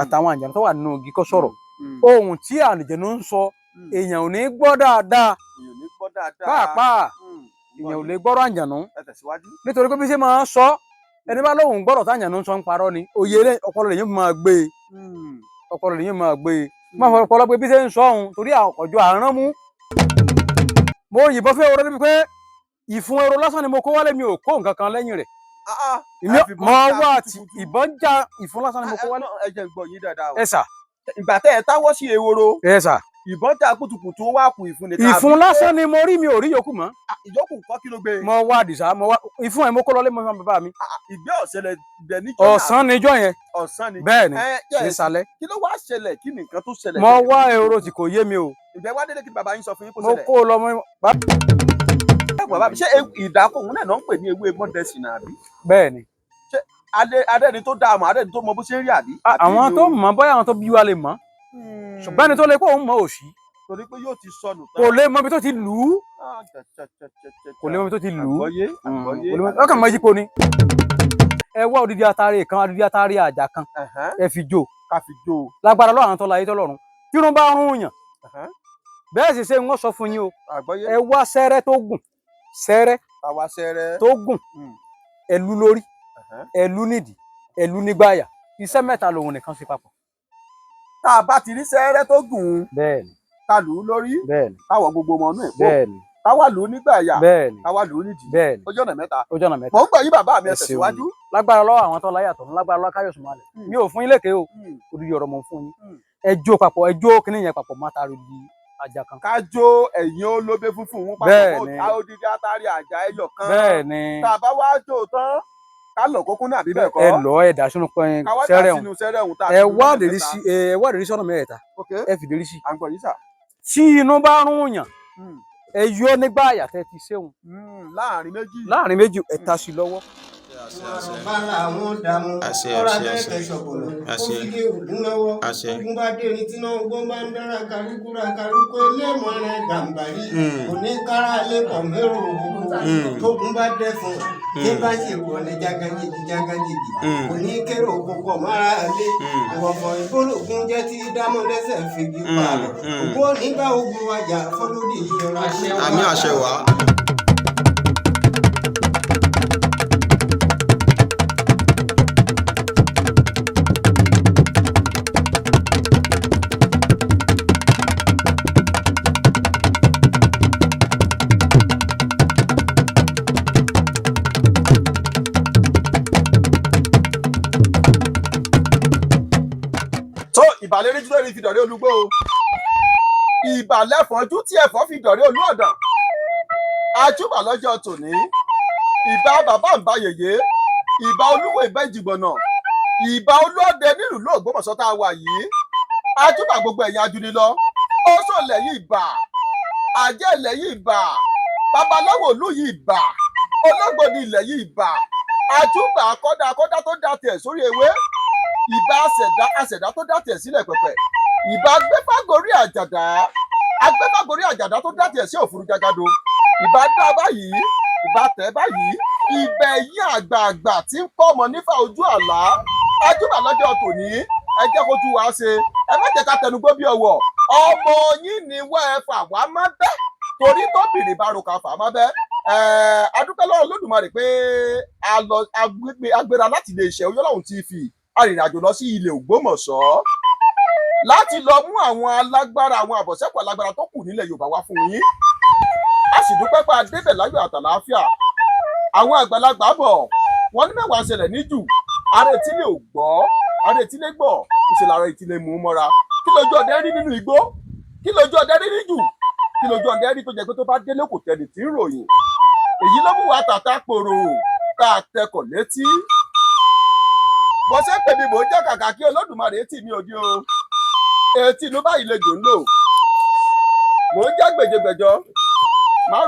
àtàwọn àǹjànú tó wà nínú igi kó sọ̀rọ̀ ohun tí àǹjànú ń sọ èèyàn ò ní gbọ́ dáadáa pàápàá èèyàn ò lè gbọ́rọ̀ àǹjànú nítorí pé bí ṣe máa ń sọ ẹni bá lóhùn gbọ́rọ̀ tí àǹjànú ń sọ ń parọ́ ni òye ọpọlọ lèyìn máa gbé ọpọlọ lèyìn máa gbé máa fọ ọpọlọ pé bí ṣe ń sọ ohun torí ọjọ́ àrán mú mo yìnbọn fún ehoro níbi pé ìfun ehoro lásán ni mo kó wálé mi ò kó nǹkan kan lẹ́yìn rẹ̀ mo wá àti ìbọn já ìfun lásán ni mo kó wálé. ẹ jẹ́ gbọ́ yín dáadáa o. ẹ sà. ìgbà tẹ́ ẹ táwọ́ sí ehoro. ẹ sà. ìbọn já kùtùkùtù ó wá kù ìfun nìkan. ìfun lásán ni mo rí mi ò rí yòókù mọ́. ìyókù nǹkan kí ló gbé. mo wá àdìsá mo wá ìfun ẹ mo kó lọlé mo fún bàbá mi. ìgbẹ́ ọ̀sẹ̀lẹ̀ bẹ̀ níjọ́ náà. ọ̀sán níjọ́ yẹn. ọ̀sán ni. bẹ́ẹ̀ ni nísàlẹ̀. kí ló wá ṣẹlẹ̀ kí ni nǹkan tó ṣẹlẹ̀. mo wá ehoro tí kò yé mi o. ìgbẹ́ wá délé kí bàbá yín sọ fún yín kó mo ṣẹlẹ̀. kó lọ mọ. bàbá mi ṣé ìdákùn náà ń pè ní ewé mọ́dẹ́sìnà àbí. bẹ́ẹ̀ ni. ṣé adẹ́ni tó dáa mọ̀ adẹ́ni tó mọ bó ṣe ń rí àbí. àwọn tó mọ̀ bóyá àwọn tó bí wa lè mọ̀ ṣùgbọ́n ẹni tó lè kó òun mọ̀ òṣì. torí pé yóò ti sọnù tán. kò lè mọ ibi tó ti lù ú. kò lè mọ ibi tó ti lù ú. ọkàn mọ yípo ni. ẹ wá odidi atare kan odidi atare àjà kan ẹ fi jó. ká fi jó. lágbára lọ́wọ́ àwọn tó láyé tọ́lọ́run tí wọ́n bá rún yàn. bẹ́ẹ̀ sì ṣe ń wọ́n sọ fún yín o. ẹ wá sẹ́rẹ́ tó gùn sẹ́rẹ́ tó gùn ẹ̀lú lórí ẹ̀lú nídìí ẹ̀lú nígbàyà iṣẹ́ mẹ́ta lòun nìkan ṣe papọ̀. tá a bá ti rí sẹ́rẹ́ tó gùn. bẹ́ẹ̀ni. ká lù ú lórí. bẹ́ẹ̀ni. káwọ gbogbo ọmọ inú ẹ̀ pọ̀. bẹ́ẹ̀ni. káwá lù ú nígbàyà. bẹ́ẹ̀ni. káwá lù ú nídìí. bẹ́ẹ̀ni. ojú ọ̀nà mẹ́ta. ojú ọ̀nà mẹ́ta. mò ń gbọ́ yín bàbá mi ẹ tẹ̀síwájú. lágbára lọ́wọ́ àwọn tó láyà tó ń lágbára lọ́wọ́ káyọ̀sùn máa lẹ̀ mi ò fún yín lékè o odidi ọ̀rọ̀ mọ̀ fún yín ẹ jó papọ̀ ẹ jó kíní yẹn papọ̀ má taari di àjà kan. ká jó ẹ̀yìn olóbe funfun wọn papọ̀ kó ta odidi atari àjà ẹyọ kan. bẹ́ẹ̀ni. tá a bá wá jó tán ká lọ kókún náà bí bẹ́ẹ̀ kọ́. ẹ lọ ẹ dà sínú pẹ́ẹ́n sẹ́rẹ̀ ọ̀hún. ẹ wá dèrí sí ọ̀nà mẹ́ta ẹ fi dèrí sí. à ń gbọ́ yín sà. tí inú bá rún yàn ẹ yọ nígbà àyàtẹ ti ṣéun. láàrin méjì ẹ ta sí lọ́wọ́. bára àwọn dààmú ọ̀rọ̀ abẹ́ẹ̀kẹ́ ṣọ̀bọ̀lọ̀ ó fi lé ògún lọ́wọ́ ogun bá dé ní tíná ogun bá ń dára kálukú eléèmọ̀ rẹ̀ gàǹbàrí òní kára lẹ́kọ̀ọ́ mẹ́rù ògùn tógun bá dẹ́ fún ní bá ṣe wọlé jágajìgì òní kéré òkùnkọ̀ mára lé ọ̀pọ̀ ìgbólógún jẹ́ tí dámọ́ lẹ́sẹ̀ fìgì pààlọ́ ògùn onígbà ogun wájà fọlódì ìyọra. àmì àṣẹ wà. ìbàlẹ̀ rí jùlọ rí fi dọ̀rẹ́ olúgbó o ìbàlẹ̀ fọ́jú tí ẹ̀fọ́ fi dọ̀rẹ́ olú ọ̀dàn ajúbà lọ́jọ́ tòní ìbà bàbá ń bá yèyé ìbà olúwo ìbà ìjìgbọ̀nà ìbà olóòdẹ nílùú l'Ògbómọ̀ṣọ́ tá a wà yìí ajúbà gbogbo ẹ̀yìn ajuni lọ ó sọ̀lẹ̀ yìí bà àjẹ́ ilẹ̀ yìí bà babaláwo ìlú yìí bà olóògbòdì ilẹ̀ yìí bà ajúbà akọ́dá tó dá tiẹ̀ sórí ewé ìbà àṣẹ̀dá tó dá tiẹ̀ sílẹ̀ pẹ̀pẹ̀ ìbà agbẹ́fàgorí àjàdá tó dá tiẹ̀ sí òfurufú jagado ìbà dá báyìí ìbà tẹ̀ báyìí ìbẹ̀ yí àgbààgbà tí ń pọ̀ ọmọ nífà ojú àlá ajúbà lọ́jọ́ tòní ẹ jẹ́ kójú wa ṣe ẹ má jẹ́ ká tẹnugbó bí ọwọ́ ọmọ yín ni wọ́n ẹ fà wá má bẹ́ torí tóbìnrin bá ro ká fà má bẹ́ adúpẹ́ lọ́wọ́ Olódùmarè pé agbéra láti ilé iṣẹ́ Oyọ́lọ́run TV arìnrìnàjò lọ sí ilẹ̀ Ògbómọ̀ṣọ́ láti lọ mú àwọn alágbára àwọn àbọ̀sẹ́kù alágbára tó kù nílẹ̀ Yorùbá wá fún yín a sì dúpẹ́ pé adébẹ̀ láyọ̀ àtàlàáfíà àwọn àgbàlagbà bọ̀ wọ́n ní mẹ́wàá ṣẹlẹ̀ níjù ààrẹ ìtílé ò gbọ́ ààrẹ ìtílé gbọ́ ìṣẹ̀lẹ̀ ààrẹ ìtílé mú mọ́ra kí lójú ọdẹ rí nínú igbó kí lójú ọdẹ rí níjù kí lójú ọdẹ rí tó jẹ́ pé tó bá délé kò tẹ̀lé tí ń ròyìn èyí ló mú wa tàtà pòrò tá a tẹkọ̀ létí bọ́sẹ̀ pèmí mò ń jẹ́ kàkà kí Olódùmarè etí mi ò di o etí inú báyìí lè jò ń lò mò ń jẹ́ gbèjègbèjọ má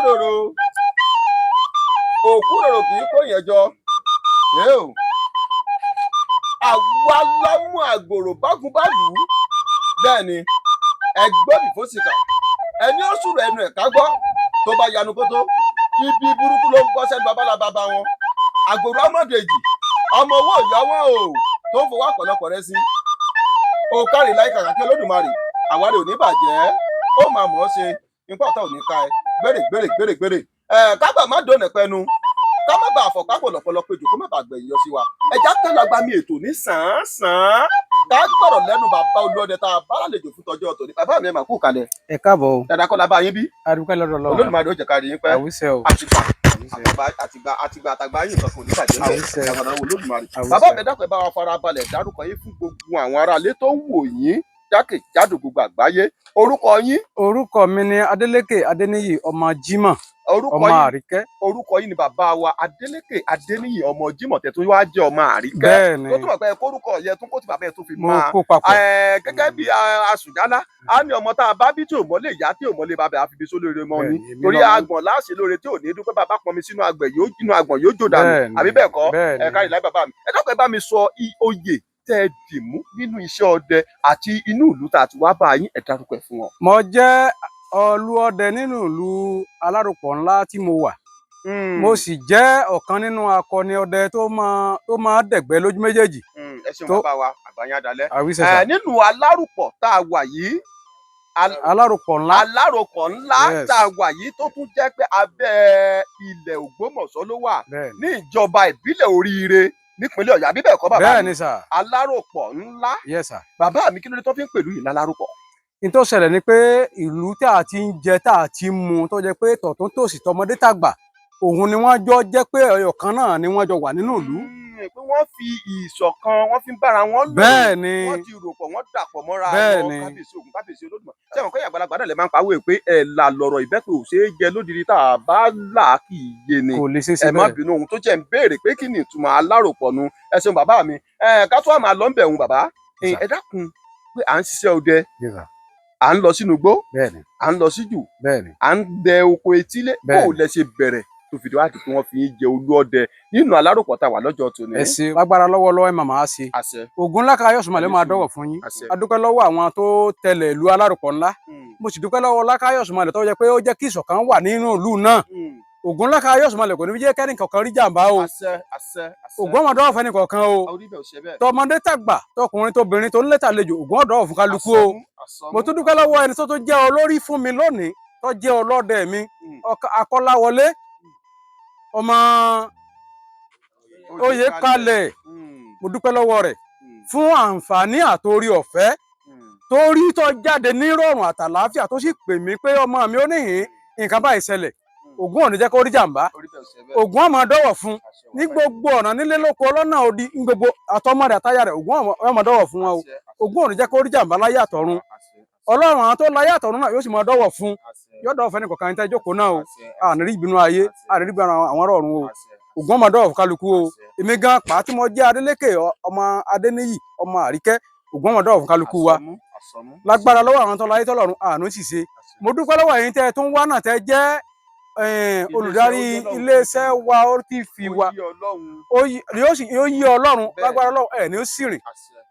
rorò òkú rorò kì í kó yẹn jọ àwa lọ́mú àgbòrò bágunbágù bẹ́ẹ̀ ni ẹgbọ́n ìfọ́sìkà ẹni ó sùrọ̀ ẹnu ẹ̀ká gbọ́ tó bá yanu kótó ibi burúkú ló ń bọ́ sẹ́nu babalábàbá wọn àgbòrò ọmọdéjì ọmọ owó ìyá wọn o tó ń fowó ọ̀pọ̀lọpọ̀ rẹ sí o kárí láì kàkà kí Olódùmarè àwárí ò ní bàjẹ́ ó máa mọ̀ ọ́ ṣe nípa ọ̀tá ò ní ká ẹ gbèrè kágbà má dónà pẹnu ká má bàa fọ̀ pápọ̀ lọ́pọ̀lọ́ péjọ kó má bàa gbẹ̀yìn yọ sí wa ẹja tẹ́lẹ̀ agba mi ètò ní sàn-án ká gbọ́dọ̀ lẹ́nu bàbá Olúọdẹ tá a bá lálejò fún tọjọ́ ọ̀tọ̀ ní bàbá mi ẹ̀ máa kú kalẹ̀. Ẹ káàbọ̀ o. Dàdá kọ́ la bá yín bí. Adúpẹ́ lọ́dọ̀ Ọlọ́run. Olódùmarè ó jẹ́ ká rí yín pẹ́. Àwísẹ́ o. àtìgbà àtàgbà yín nǹkan kò ní bàjẹ́ lẹ̀ ẹ̀rọ Olódùmarè. Bàbá mi dákẹ́ bá wa fara balẹ̀ dárúkọ yín fún gbogbo àwọn aráalé tó ń wò yín jákèjádò gbogbo àgbáyé. Orúkọ yín? Orúkọ mi ni Adélékè Adéníyì ọmọ Jímọ̀. Ọmọ Àríkẹ́. Orúkọ yín ni bàbá wa Adélékè Adéníyì ọmọ Jímọ̀ tẹ̀ tó wá jẹ́ ọmọ Àríkẹ́. Bẹ́ẹ̀ni. Tó túmọ̀ pé kórúkọ yẹn tún kó tí bàbá yẹn tó fi Mo máa. kó papọ̀. Gẹ́gẹ́ bí Asùjálá á ní ọmọ tá a bá bí tí ò mọ́lé ìyá tí ò mọ́lé bàbá àfi bí sólóore mọ́ ni. Torí àgbọ̀n láṣẹ lóore tí ò ní dúpẹ́ bàbá pọnmi sínú àgbọ̀n yóò jò dànù. Àbí bẹ́ẹ̀ kọ́? Kárí láì bàbá mi. Ẹ dákun ẹ bá mi sọ oyè tẹ́ ẹ dì mú nínú iṣẹ́ ọdẹ àti inú ìlú tá a ti wá bá yín ẹ dárúkọ ẹ fún wọn. Mo jẹ́ olúọdẹ nínú ìlú Aláròpọ̀ ńlá tí mo wà. Mo sì jẹ́ ọ̀kan nínú akọni ọdẹ tó máa dẹ̀gbẹ́ lójú méjèèjì. Ẹ ṣeun bàbá wa àgbáyé adalẹ. Àwísẹ́ sà. Nínú Aláròpọ̀ tá a wà yìí. Aláròpọ̀ ńlá. Aláròpọ̀ ńlá tá a wà yìí tó tún jẹ́ pé abẹ́ ilẹ̀ Ògbómọ̀ṣọ́ ló wà ní ìjọba ìbílẹ̀ Oríire nípínlẹ̀ Ọ̀yọ́ àbí bẹ́ẹ̀ kọ́ bàbá mi? Bẹ́ẹ̀ni sà. Aláròpọ̀ ńlá. Yes sà. Bàbá mi kí ló dé tó fi ń pèlú yìí láláròpọ̀? N tó ṣẹlẹ̀ ni pé ìlú tá a ti ń jẹ tá a ti ń mu tó jẹ́ pé tọ̀tún tòsì tọmọdé tàgbà òun ni wọ́n jọ jẹ́ pé ọyọ kan náà ni wọ́n jọ wà nínú ìlú. Pé wọ́n fi ìṣọ̀kan wọ́n fi ń bára wọn lò. Bẹ́ẹ̀ni. Wọ́n ti rò pọ̀ wọ́n dàpọ̀ mọ́ra Bẹ́ẹ̀ni. wọn kábíyèsí Ògún kábíyèsí Olódùmarè. Ṣé àwọn kẹ́yìn àgbàlagbà náà lè máa ń pawé pé ẹ̀ là lọ̀rọ̀ ìbẹ́pẹ ò ṣeé jẹ lódìrí tá a bá là kì í yé ni. Kò lè ṣe sí bẹ́ẹ̀. Ẹ má bínú ohun tó jẹ́ ń béèrè pé kí ni ìtumọ̀ Aláròpọ̀ nu. Ẹ ṣeun bàbá mi. Ká tó àmà lọ ń bẹ̀ òun bàbá. Ẹ dákun pé à ń ṣiṣẹ́ ọdẹ. À ń lọ sínú igbó. Bẹ́ẹ̀ni. À ń lọ síjù. Bẹ́ẹ̀ni. À ń dẹ oko etílé. Bó o lẹ ṣe bẹ̀rẹ̀ tó fi wá di pé wọ́n fi ń jẹ olúọdẹ nínú Aláròpọ̀ tá a wà lọ́jọ́ tòní. Ẹ ṣe lágbára lọ́wọ́lọ́wọ́ ẹ màmá ṣe. Ògún ńlá kan Ayọ̀sùnmọ̀lẹ́ máa dọ́wọ̀ fún yín. A dúpẹ́ lọ́wọ́ àwọn tó tẹ̀lé ìlú Aláròpọ̀ ńlá. Mo sì dúpẹ́ lọ́wọ́ Láká Ayọ̀sùnmọ̀lẹ́ tó jẹ́ pé ó jẹ́ kí ìṣọ̀kan wà nínú ìlú náà. Ògún ńlá kan Ayọ̀sùnmọ̀lẹ́ kò ní jẹ́ kẹ́ni kankan rí jàǹbá o. Ògún ọmọ dọ́wọ̀ fẹ́ni kankan o. Tọmọdé tàgbà tọkùnrin tóbìnrin tó ń lẹ́tà lejò Ògún ọ̀dọ́wọ̀ fún kálukú o. Mo tún dúpẹ́ lọ́wọ́ ẹni tó jẹ́ olórí fún mi lónìí tó jẹ́ ọlọ́dẹ mi Akọ́láwọlé ọmọ Oyèkalẹ̀. Mo dúpẹ́ lọ́wọ́ rẹ̀ fún àǹfààní àtòrí ọ̀fẹ́ torí tó jáde nírọ̀rùn àtàlàáfíà tó sì pè mí pé ọmọ mi ó níhìn nǹkan báyìí ṣẹlẹ̀. Ògún ò ní jẹ́ kó rí jàǹbá. Ògún ọmọ dọ́wọ̀ fún ní gbogbo ọ̀nà nílé lóko ọlọ́nà odi ní gbogbo àtọmọ rẹ̀ àtayà rẹ̀ Ògún ọmọ dọ́wọ̀ fún wọn o. Ògún ò ní jẹ́ kó rí jàǹbá láyé àtọ̀run. Ọlọ́run àwọn tó láyé àtọ̀run náà yóò sì máa dọ́wọ̀ fún yóò dọ́wọ̀ fẹ́ni kọ̀ọ̀kan tẹ́ jókòó náà o. Ànírí ìbínú ayé ànírí ìbínú àwọn ọ̀run o. Ògún ọmọ dọ́wọ̀ fún kálukú o. Èmi gan pàá tí mo jẹ́ Adélékè ọmọ Adéníyì ọmọ Àríkẹ́ Ògún ọmọ dọ́wọ̀ fún kálukú wa. Lágbára lọ́wọ́ àwọn tó láyé tọ́lọ́run àánú sì ṣe. Mo dúpẹ́ lọ́wọ́ ẹ̀yin tẹ́ tún wá náà tẹ́ jẹ́ olùdarí iléeṣẹ́ wa OTV wa yóò yí Ọlọ́run lágbára lọ́wọ́ ẹ̀ ní ó sì rìn.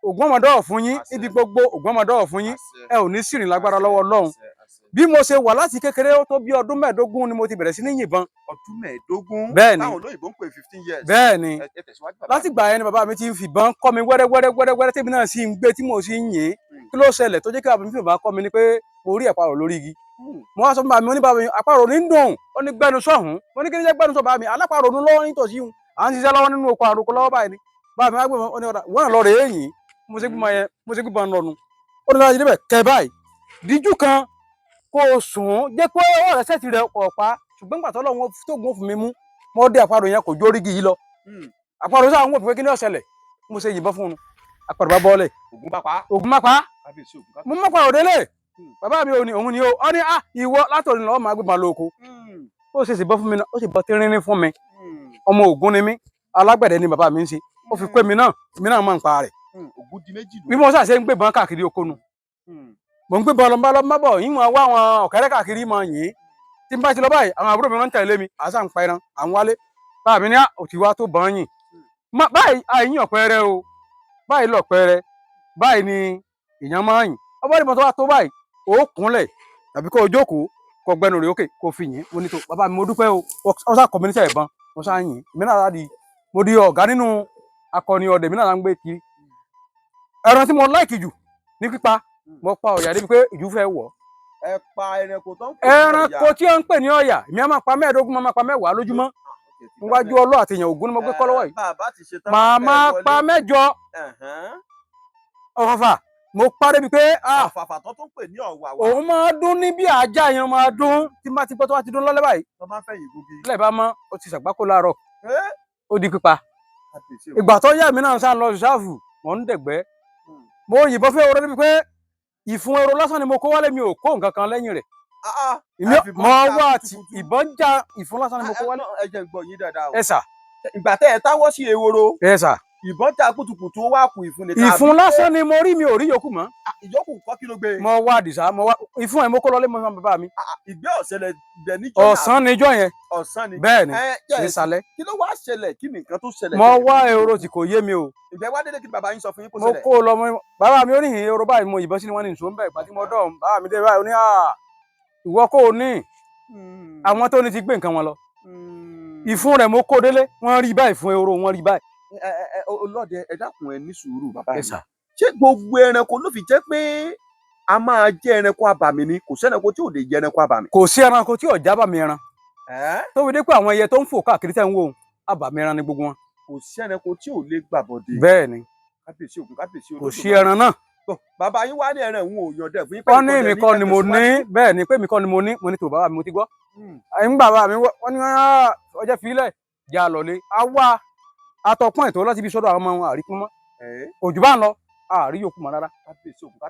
Ògún ọmọ dọ́wọ̀ fún yín níbi gbogbo Ògún ọmọ dọ́wọ̀ fún yín ẹ ò ní sì rìn lágbára lọ́wọ́ Ọlọ́run. Bí mo ṣe wà láti kékeré ó tó bí ọdún 15 ni mo ti bẹ̀rẹ̀ sí ní yìnbọn. Ọdún 15? Bẹ́ẹ̀ni. Táwọn olóyìnbó ń pè 15 years. Bẹ́ẹ̀ni. Láti gbà yẹn ni bàbá mi ti ń fìbọn kọ́ mi wẹ́rẹ́wẹ́rẹ́ tèmi náà sì ń gbé tí mo sì ń yìn. Kí ló ṣẹlẹ̀ tó jẹ́ kí bàbá mi fìbọn kọ́ mi ni pé mo rí àparò lórí igi. Mo wá sọ fún bàbá mi, ó ní bàbá mi àparò ní ń dùn ó ní gbẹnu sọ̀hún. Mo ní kí ni jẹ́ gbẹnu sọ bàbá mi aláparò ní lọ́wọ́ nítòsí òun. À ń ṣiṣẹ́ lọ́wọ́ nínú oko àròkọ lọ́wọ́ báyìí ni. Bàbá mi wá gbé wọn ní ọ̀dà wọ́n lọ rèé yìn. Mo ṣe gbígbọn lọ́nu. Ó ní láti débẹ̀ kẹ báyìí. Díjú kan kó o sùn jẹ́ pé ọwọ́ rẹ̀ sẹ́ẹ̀tì rẹ̀ ọ̀pá ṣùgbọ́n gbàtọ́ lọ́wọ́ tó gún fún mi mú mọ́ dé àparò yẹn kò jó rígi yìí lọ. Àparò sáà ń wò pé kí ni ó ṣẹlẹ̀ mo ṣe yìnbọn fún un àparò bá bọ́ọ̀lẹ̀. Ògún bá pa á. Mo mọ́ parò délé. Bàbá mi òun ni ó ní ìwọ látòrí lọ́wọ́ máa gbébọn lóko. Ó sì bọ́ fún mi náà ó sì bọ́ tínrín fún mi. Ọmọ Ògún ni mí alágbẹ̀dẹ ni bàbá mi ń ṣe ó fi pé mi náà máa ń pa rẹ̀. Bí mo ṣàṣe ń gbébọn káàkiri oko nu mo ń gbé bọ́ọ̀lù bá bọ̀ yín máa wá àwọn ọ̀kẹ́rẹ́ káàkiri máa yìn tí n bá ti lọ báyìí àwọn àbúrò mi wọ́n ń tẹ̀lé mi àṣà ń pa ẹran àwọn wálé báà mi ní òtí wá tó bọ́n yìn báyìí àìyìn ọ̀pẹ́rẹ́ o báyìí lọ̀pẹ́rẹ́ báyìí ni èèyàn máa yìn ọba ìbọn tó wá tó báyìí ó kúnlẹ̀ tàbí kó o jókòó kó gbẹnu rẹ̀ òkè kó fi yìn mo ní tó bàbá mi mo dúpẹ́ o ọ̀sà kọ̀mínísà ìbọn mo sá yìn èmi náà mo di ọ̀gá nínú akọni ọdẹ mi náà ń gbé kiri ẹran tí mo láìkì jù ní pípa mo pa ọ̀yà débi pé ìjú fẹ́ wọ̀. ẹ pa ẹranko tó ń pè ní ọ̀yà. ẹranko tí wọ́n ń pè ní ọ̀yà èmi á máa pa 15 máa pa 10 lójúmọ́ níwájú Ọlọ́run àti èèyàn Ògún ni mo gbé kọ́ lọ́wọ́ yìí. màá máa pa 8 ọ̀fàfà mo pa débi pé ọ̀fàfà tó tún pè ní ọ̀wàwà. òun máa dún ní bí ajá yẹn máa dún tí má ti gbọ́ tó wá ti dún lọ́lẹ́ báyìí. tó bá fẹ̀yìn gúgi. ilẹ̀ bá mọ́ ó ti ṣàgbákò láàárọ̀ ó di pípa. ìgbà tó yá mi náà sá lọ ṣáàfù mò ń dẹ̀gbẹ́ mo yìnbọn fẹ́ oró débi pé ìfun èrò lásán ni mo kó wálé mi ò kó nǹkan kan lẹ́yìn rẹ̀. mo wá àti ìbọn já ìfun lásán ni mo kó wálé. ẹ jẹ́ n gbọ́ yín dáadáa o. ẹ sà. ìgbà tẹ́ ẹ táwọ́ sí ehoro. ẹ sà. ìbọn já kùtùkùtù ó wá kù ìfun nìkan. ìfun lásán ni mo rí mi ò rí yòókù mọ́. ìyókù kọ́ kí ló gbé. mo wá àdìsá mo wá ìfun ẹ̀ mo kó lọlé mo fún bàbá mi. ìgbẹ́ ọ̀sẹ̀lẹ̀ bẹ̀ níjọ́ náà. ọ̀sán níjọ́ yẹn. ọ̀sán ni. bẹ́ẹ̀ ni ní sálẹ̀. kí ló wá ṣẹlẹ̀ kí ni nǹkan tó ṣẹlẹ̀. mo wá ehoro tí kò yé mi o. ìgbẹ́ wá dédé kí bàbá yín sọ fún yín kó mo ṣẹlẹ̀. kó lọ mọ bàbá mi ó ní ehoro báyìí mo yìnbọn sí ni wọ́n ní nìṣó ń bẹ̀ ìgbà tí mo dọ̀ bàbá mi dé báyìí ó ní ìwọ kò ní àwọn tó ní ti gbé nǹkan wọn lọ. ìfun rẹ̀ mo kó délé wọ́n rí báyìí fún ehoro wọ́n rí báyìí. Ọlọ́dẹ ẹ dákun ẹ ní sùúrù bàbá yìí. ṣé gbogbo ẹranko ló fi jẹ́ pé a máa jẹ́ ẹranko abàmì ni kò sẹ́ranko tí ò lè jẹ́ ẹranko abàmì. kò sí ẹranko tí ò jábàmì ẹran tó fi dé pé àwọn ẹyẹ tó ń fò káàkiri tẹ́ ń wò abàmì ẹran ni gbogbo wọn. kò sí ẹranko tí ò lè gbàbọdè. bẹ́ẹ̀ ni kábíyèsí Ògún kábíyèsí Olódùmarè. kò sí ẹran náà. bàbá yín wá ní ẹran òun ò yọ̀ǹda fún yín. wọ́n ní èmi kọ́ ni mo ní bẹ́ẹ̀ ni pé èmi kọ́ ni mo ní mo ní tó bàbá mi mo ti gbọ́. ẹ̀yin bàbá mi wọ́n ní ọjọ́ fílẹ̀ jà lọ́lé àwa atọ́pọ́n ètò láti fi sọ́dọ̀ àwọn ọmọ àríkún mọ́ òjò bá ń lọ àárí yòókù mọ́ rárá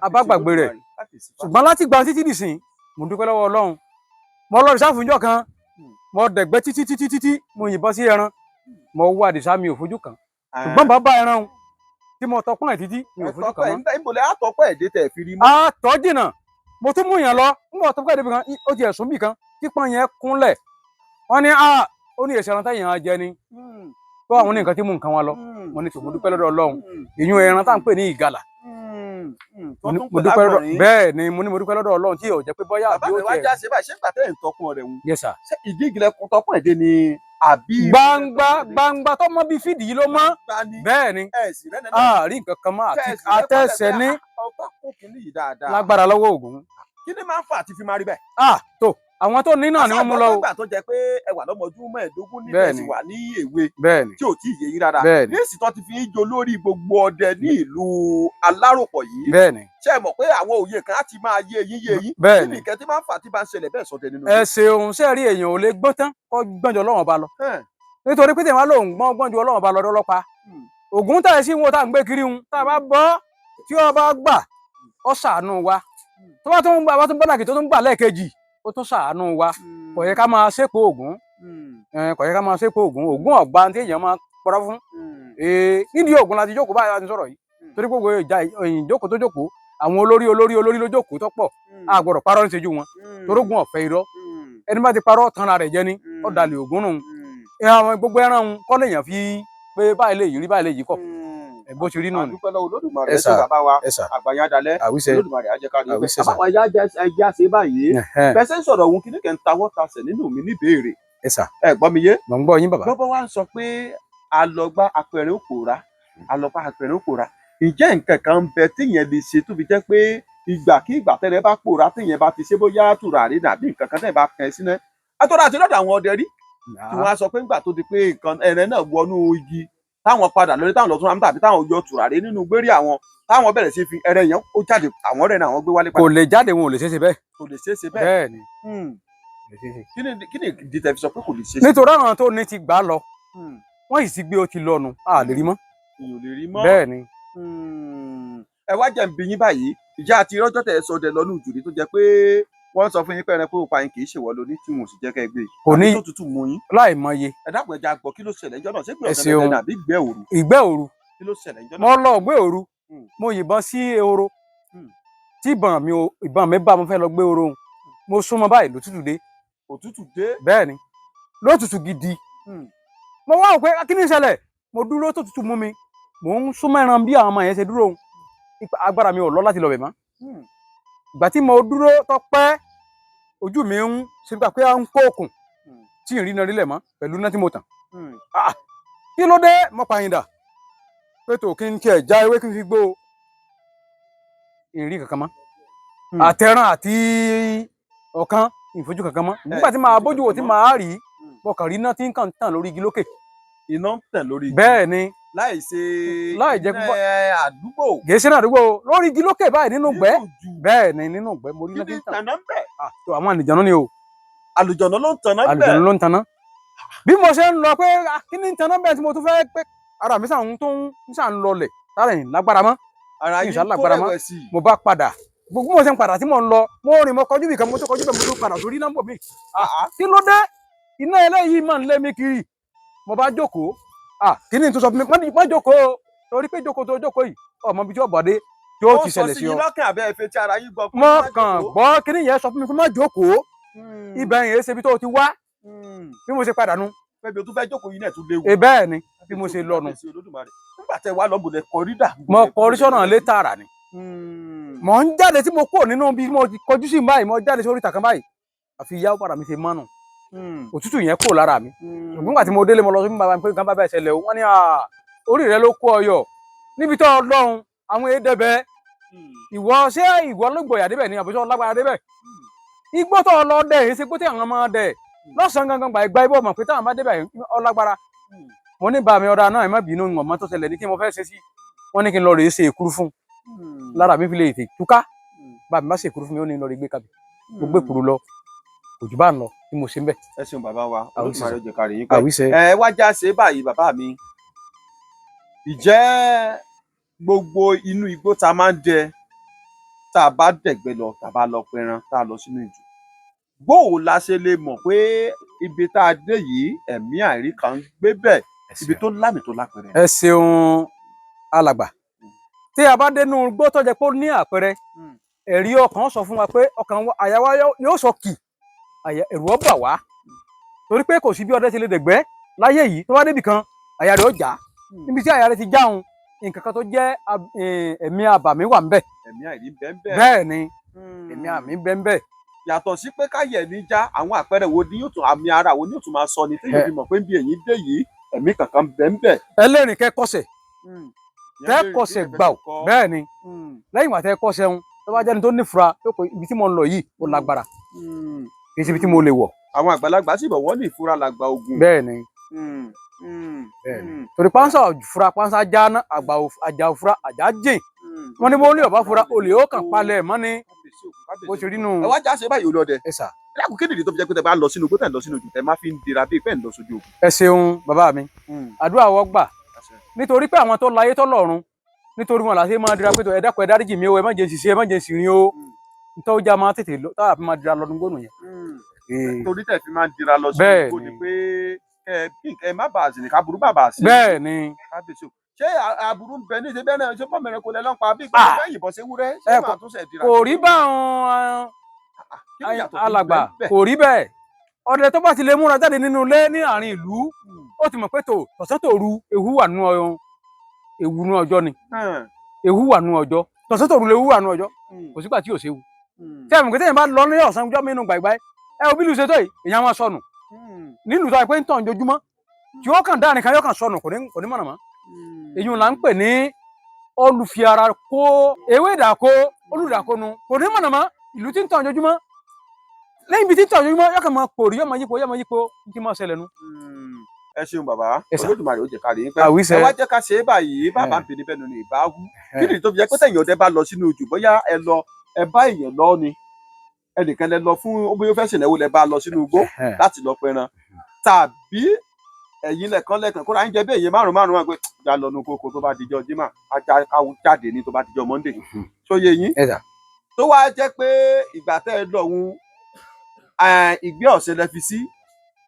abágbàgbé rẹ̀ ṣùgbọ́n láti gba títí dìsìn mo dúpẹ́ lọ́wọ́ Ọlọ́run mo lọ ìsáfù níjọ́ kan mo dẹ̀gbẹ́ títí mo yìnbọn sí ẹran mo wá àdìsá mi ò fojú kan ṣùgbọ́n bàbá ẹran tí mo tọpọ́n ẹ̀ títí mi ò fojú kan mọ́. ìbòlẹ̀ àtọ́pọ̀ ẹ̀dẹ́ tẹ̀ fi rí mọ́. àtọ́ jìnnà mo tún mú yàn lọ ń bọ̀ tọpọ́ ẹ̀dẹ́ kan ó ti ẹ̀sùn bì kan kípọ́n yẹn kúnlẹ̀ wọ́n ní ó ní èsì ẹran táyà á jẹ ni tó àwọn ní nǹkan tí mú nǹkan wọn lọ mo ní tòun dúpẹ́ lọ́dọ̀ Ọlọ́run ìyún ẹran tá à ń pè ní ìgalà mo dúpẹ́ lọ́dọ̀ bẹ́ẹ̀ ni mo dúpẹ́ lọ́dọ̀ Ọlọ́run tí ò jẹ́ pé bọ́yá àbí ó tẹ̀. bàbá mi wá já ṣe báyìí ṣé ń gbàtẹ́ ìtọ́kùn rẹ̀ ń. Yes sir. ṣé ìdí ìgìlẹ̀ tọkùn ẹ̀dẹ́ ni àbí. gbangba tó mọ bíi fídì yìí ló mọ bẹ́ẹ̀ ni rí nǹkan kan mọ́ àtẹ̀sẹ̀ ní lágbára lọ́wọ́ Ògún. kí ni máa ń fà àti fi máa rí bẹ́ẹ̀. tó àwọn tó ní náà ni wọ́n mú lọ. àgbà tó jẹ́ pé ẹ wà lọ́mọdún 15 níbẹ̀ sì wà ní èwe tí ò tí ì yé yín rárá ní èsì tó ti fi ń jo lórí gbogbo ọdẹ ní ìlú Aláròpọ̀ yìí ṣé ẹ mọ̀ pé àwọn òye kan á ti máa yé yín kí ni ìkẹ́ tí máa ń fà tí bá ń ṣẹlẹ̀ bẹ́ẹ̀ sọdẹ nínú. ẹ ṣeun ṣe rí èèyàn ò lè gbọ́n tán kó gbọ́njọ Ọlọ́run ọba lọ nítorí pé tèmi lòun gbọ́n ju Ọlọ́run ọba lọ lọ́pàá Ògún tẹ̀ sí wọn tá à ń gbé kiri wọn tá a bá bọ́ tí ọba gbà ọ ṣàánú wa tó bá tún gbà wá tún bọ́dàkì tó tún gbà lẹ́ẹ̀kejì ó tún ṣàánú wa kò yẹ ká máa ṣépò Ògún kò yẹ ká máa ṣépò Ògún ọ̀gbà tí èèyàn máa pọ̀rọ̀ fún nídìí Ògún láti jókòó báyìí láti sọ̀rọ̀ yìí torí gbogbo ìjà ìjókòó tó jókòó àwọn olórí ló jókòó tó pọ̀ a gbọ́dọ̀ parọ́ ní ṣojú wọn torógun ọ̀fẹ́ irọ́ ẹni bá ti parọ́ tanra rẹ̀ jẹ́ ní ọ̀dàlẹ̀ Ògún nù àwọn gbogbo ẹran ń kọ́ lèèyàn fi pé báyìí lè yí rí báyìí lè yí kọ̀ bó ti rí nù. àdúpẹ́ lọ́wọ́ Olódùmarè ẹ ṣé bàbá wa àgbàyàn adalẹ́ Olódùmarè àjẹkárí ọ̀fẹ́ bàbá wa ẹja ṣe báyìí fẹsẹ̀ ń sọ̀rọ̀ òun kí ní kẹ́ ń tawọ́ tasẹ̀ nínú mi níbèrè ẹ gbọ́ mi yé. mo ń gbọ́ yín bàbá. bọ́bọ́ wa ń sọ pé alọ́gbá apẹ̀rẹ̀ òpòrá alọ́gbá apẹ̀rẹ̀ òpòrá ǹjẹ́ nǹkan kan ń bẹ téèyàn lè ṣe tó fi jẹ́ pé ìgbàkígbà tẹ́lẹ̀ bá pòórá téèyàn bá ti ṣe bóyá tùràrí nàbí nǹkan kan tẹ́lẹ̀ bá kẹ́ sínú ẹ̀ àtọ́rọ̀ àti lọ́dọ̀ àwọn ọdẹ rí tí wọ́n á sọ pé ńgbà tó di pé nǹkan ẹ̀rẹ̀ náà wọnú igi táwọn padà lórí táwọn lọ tún rámú tàbí táwọn yọ tùràrí nínú gbérí àwọn táwọn bẹ̀rẹ̀ sí fi ẹ̀rẹ̀ yẹn ó jáde àwọn ọ̀rẹ́ náà wọ́n gbé wálé padà. kò lè jáde wọn ò lè ṣeéṣe bẹ́ẹ̀. kò lè ṣeéṣe bẹ́ẹ̀. bẹ́ẹ̀ ni. kí ni ìdí tẹ́ fi sọ pé kò lè ṣeéṣe. nítorí àwọn tó ní ti gbà á lọ wọ́n yìí sì gbé ó ti lọ́nu a lè rí mọ́. èèyàn lè rí mọ́. bẹ́ẹ̀ ni. ẹ wá jẹ́ ń bi yín báyìí ìjà àti rọ́jọ́ tẹ̀ sọdẹ lọ́nù ìjùdí tó jẹ́ pé wọ́n sọ fún yín pé ẹran pé òpa yín kì í ṣèwọ́ lóní tí wọn ò sì jẹ́ kẹ́ ẹ gbé yìí. kò ní tó tutù mú yín. láì mọye. ẹ dákun ẹja gbọ́ kí ló ṣẹlẹ̀ ìjọ náà ṣé gbé ọ̀sẹ̀ lẹ́nu àbí ìgbẹ́ òru. ìgbẹ́ òru. kí ló ṣẹlẹ̀ ìjọ náà. mo lọ gbé òru mo yìnbọn sí ehoro tí ìbọn mi bá mo fẹ́ lọ gbé ehoro mo súnmọ́ báyìí lótútù dé. òtútù dé. bẹ́ẹ̀ ni lótútù gidi. mo wá wò pé kí ni ìṣẹ̀lẹ̀ mo dúró tó tutù mú mi mò ń súnmọ́ ẹran bí àwọn ọmọ yẹn ṣe dúró agbára mi ò lọ láti lọ bẹ̀ mọ́. ìgbà tí mo dúró tọpẹ́ ojú mi ń ṣe gbà pé à ń kó òkun tí ì rí iná rílẹ̀ mọ́ pẹ̀lú iná tí mo tàn. kí ló dé mo pàyìndà pé tó kí n tiẹ̀ já ewé kí n fi gbó ìrìn kankan mọ́ àtẹran àti ọ̀kan ìfojú kankan mọ́ nígbà tí màá bójú wò tí màá rí ọkàn rí iná tí ń kàn tàn lórí igi lókè. iná ń tàn lórí igi bẹ́ẹ̀ ni láì jẹ́ àdúgbò gèsè náà àdúgbò lórí igi lókè báyìí nínú gbẹ́ bẹ́ẹ̀ ni nínú gbẹ́ mo rí iná tí ń tàn. àwọn àlùjànnú ni o. àlùjànnú ló ń tanná bẹ́ẹ̀. àlùjànnú ló ń tanná. bí mo ṣe ń lọ pé kí ni ń tanná bẹ́ẹ̀ tí mo tún fẹ́ pé ara mi sàn tó ń sàn lọlẹ̀ tára yìí lágbára mọ́. ara yìí kó rẹ̀wẹ̀sì. mo bá padà gbogbo mo ṣe ń padà tí mo ń lọ mo rìn mo kọjú bìkan mo tó kọjú bẹ́ẹ̀ mo tó padà sórí nọ́mbà mi. kí ló dé iná eléyìí máa ń lé mi kiri mo bá jókòó kí ni n tó sọ fún mi má jókòó torí pé jókòó tó jókòó yìí ọmọ bíi tí ó bọ̀dé tí ó ti ṣẹlẹ̀ sí ọ. ó sọ sí yín lọ́kàn àbẹ́ ẹ̀fẹ̀ tí ara yín gbọ́. mo kàn gbọ́ kí ni yẹn sọ fún mi pé má jókòó ibẹ̀ yẹn ṣe ibi tó ti wá bí mo ṣe padà nu. pẹ̀lú tó fẹ́ jókòó yìí náà tún léwu. bẹ́ẹ̀ ni bí mo ṣe lọ nu. nígbà tẹ wá lọ́bùnlẹ̀ kọrí dà. mo kọrí sọ́nà lé tààrà ni. mo ń jáde tí mo kúrò nínú bí mo kọjú sí báyìí mo jáde sórí ìtàkàn báyìí àfi ìyá padà mi ṣe mọ́nù. òtútù yẹn kúrò lára mi. nígbà tí mo délé mo lọ sí bàbá mi pé nǹkan bá bẹ́ẹ̀ ṣẹlẹ̀ wọ́n ní orí rẹ ló kó ọyọ níbi tó lọ́hùn àwọn èdèbẹ ìwọ ṣé ìwọ ló gbòyà débẹ̀ ní àbúṣọ lágbára débẹ̀ igbó tó lọ dẹ èyí ṣe pé tí àwọn máa dẹ lọ́sàn-án gangan gbà ìgbà ibò mọ̀ pé táwọn bá débẹ̀ ọlágbára mo ní bàmí ọ̀dà náà ẹ má bínú ọmọ tó ṣẹlẹ̀ ní kí mo fẹ́ ṣe sí wọ́n ní kí n lọ rèé ṣe èkúrú fún lára mi fi lè tè túká bàmí bá ṣe èkúrú fún mi ó ní lọ rí gbé kábì mo gbé kúrú lọ kò jù bá ń lọ tí mo ṣe ń bẹ. ẹ ṣeun bàbá wa olùmọ̀ràn ọjọ́ kárí yín pẹ́ ẹ wá já ṣe báyìí bàbá mi ìjẹ́ gbogbo inú igbó tá a máa ń dẹ tá a bá dẹ̀gbẹ́ lọ tá a bá lọ pẹran tá a lọ sínú ìjù bóò la ṣe lè mọ̀ pé ibi tá a dé yìí ẹ̀mí àìrí kan ń gbé bẹ́ẹ̀ ibi tó lámì tó lápẹẹrẹ. ẹ ṣeun alàgbà tí a bá dénú igbó tó jẹ pé ó ní àpẹẹrẹ ẹ̀rí ọkàn sọ fún wa pé ọkàn àyà wa yóò sọ kì ẹ̀rù ó bà wá torí pé kò sí bí ọdẹ ti lè dẹ̀gbẹ́ láyé yìí tó bá débì kan àyà rẹ̀ ó já níbi tí àyà rẹ̀ ti jáun nǹkan kan tó jẹ́ ẹ̀mí àbàmì wà ń bẹ̀. ẹ̀mí àìrí bẹ́ẹ̀ bẹ́ẹ̀ ni ẹ̀mí àmì bẹ́ẹ̀. yàtọ̀ sí pé káyẹ̀ ní já àwọn àpẹẹrẹ wo ni yóò tún àmì ara wo ni yóò tún máa sọ ni tí yóò fi mọ̀ pé bí èyí dé yìí ẹ̀mí kankan bẹ́ẹ̀. ẹlẹ́rìn kẹ́kọ̀ọ́sẹ̀ kẹ́kọ̀ọ́sẹ̀ gbà ó bẹ́ẹ̀ ni lẹ́yìn ìgbà tẹ́ kọ́sẹ̀ ń tó bá jẹ́ni tó nífura tó pé ibi tí mo ń lọ yìí ó lágbára kì í ṣe ibi tí mo lè wọ̀. àwọn àgbàlagbà sì bọ̀ wọ́n ní ìfura làgbà ogun. bẹ́ẹ̀ ni torí pánsá òfura pánsá jáná àjà òfura àjà jìn wọn ní bó ní ọba fura olè ó kàn palẹ̀ mọ́ ni bó ṣe rí nù. ẹ wá já ṣe báyìí olóòdẹ. ẹ sà. ẹ dákun kí nìdí tó fi jẹ́ pé tẹ bá lọ sínú igbó tẹ̀ ń lọ sínú ojú tẹ má fi ń dira bíi pẹ́ ń lọ sójú ogun. ẹ ṣeun bàbá mi àdúrà wọ gbà nítorí pé àwọn tó láyé tó lọ́run nítorí wọn làṣẹ máa dira pé ẹ dákun ẹ dáríjì mi o ẹ má jẹ́ ṣiṣẹ́ ẹ má jẹ́ ṣìrìn o nítorí ọjà máa tètè táwa fi máa dira lọ́dún gbónú yẹn. torí tẹ̀ fi máa ń dira lọ sínú igbó ni pé ẹ má bàa sí ni káburú bàbà sí. bẹ́ẹ̀ ni. ṣé aburú ń bẹ ní ìṣe bẹ́ẹ̀ náà ṣé pọ́nmẹ́rẹ́ kò lẹ́ lọ́npa bí pé fẹ́ yìnbọn ṣe wúrẹ́ ṣé máa tún ṣe dira. kò rí báwọn alàgbà kò rí bẹ́ẹ̀ ọdẹ tó bá ti lè múra jáde nínú ilé ní àárín ìlú ó ti mọ̀ pé tọ̀sán tòru ewu wà nínú ọjọ́ ni ewu wà nínú ọjọ́ tọ̀sán tòru ewu wà nínú ọjọ́ kò sígbà tí yóò ṣe ewu tí àmì kò tẹ́yìn bá lọ ní ọ̀sán ọjọ́ mínú gbàgbá ẹ òbí lu ṣètò yìí èèyàn máa sọnù nílùú tó yẹ pé ń tàn jojúmọ́ tí ó kàn dáa nìkan yóò kàn sọnù kò ní mọ̀nà mọ́ èyí là ń pè ní olùfiara kó ewé ìdàkó olùdàkónu kò ní mọ̀nà mọ́ ìlú tí ń tàn jojúmọ́ lẹ́yìn ibi tí ń tàn jojúmọ́ yóò kàn máa pòrí yóò máa yípo ní kí n máa ṣẹlẹ̀ nu. ẹ ṣeun bàbá Olódùmarè ó jẹ́ ká rí yín pẹ́ àwíṣẹ́ ẹ wá jẹ́ ká ṣe é báyìí bàbá ń bẹ níbẹ̀ nínú ìbáwú kí nìyí tó fi jẹ́ pé tẹ̀yìn ọdẹ bá lọ sínú ojú bóyá ẹ bá èèyàn lọ ni ẹnìkan lẹ lọ fún bóyá ó fẹ́ ṣèlẹ́wó lẹ bá lọ sínú igbó láti lọ pẹran tàbí ẹ̀yin lẹ́ẹ̀kan kóra ń jẹ bí èyí márùn-ún wọn pé ìjà lọ nu kókó tó bá dijọ́ Jímọ̀ ajá káwọ́ jáde ní tó bá dijọ́ Monday sóye yín tó wá jẹ́ pé ìgbà tẹ́ ẹ lọ́hùn ìgbé ọ̀sẹ̀ lẹ fi sí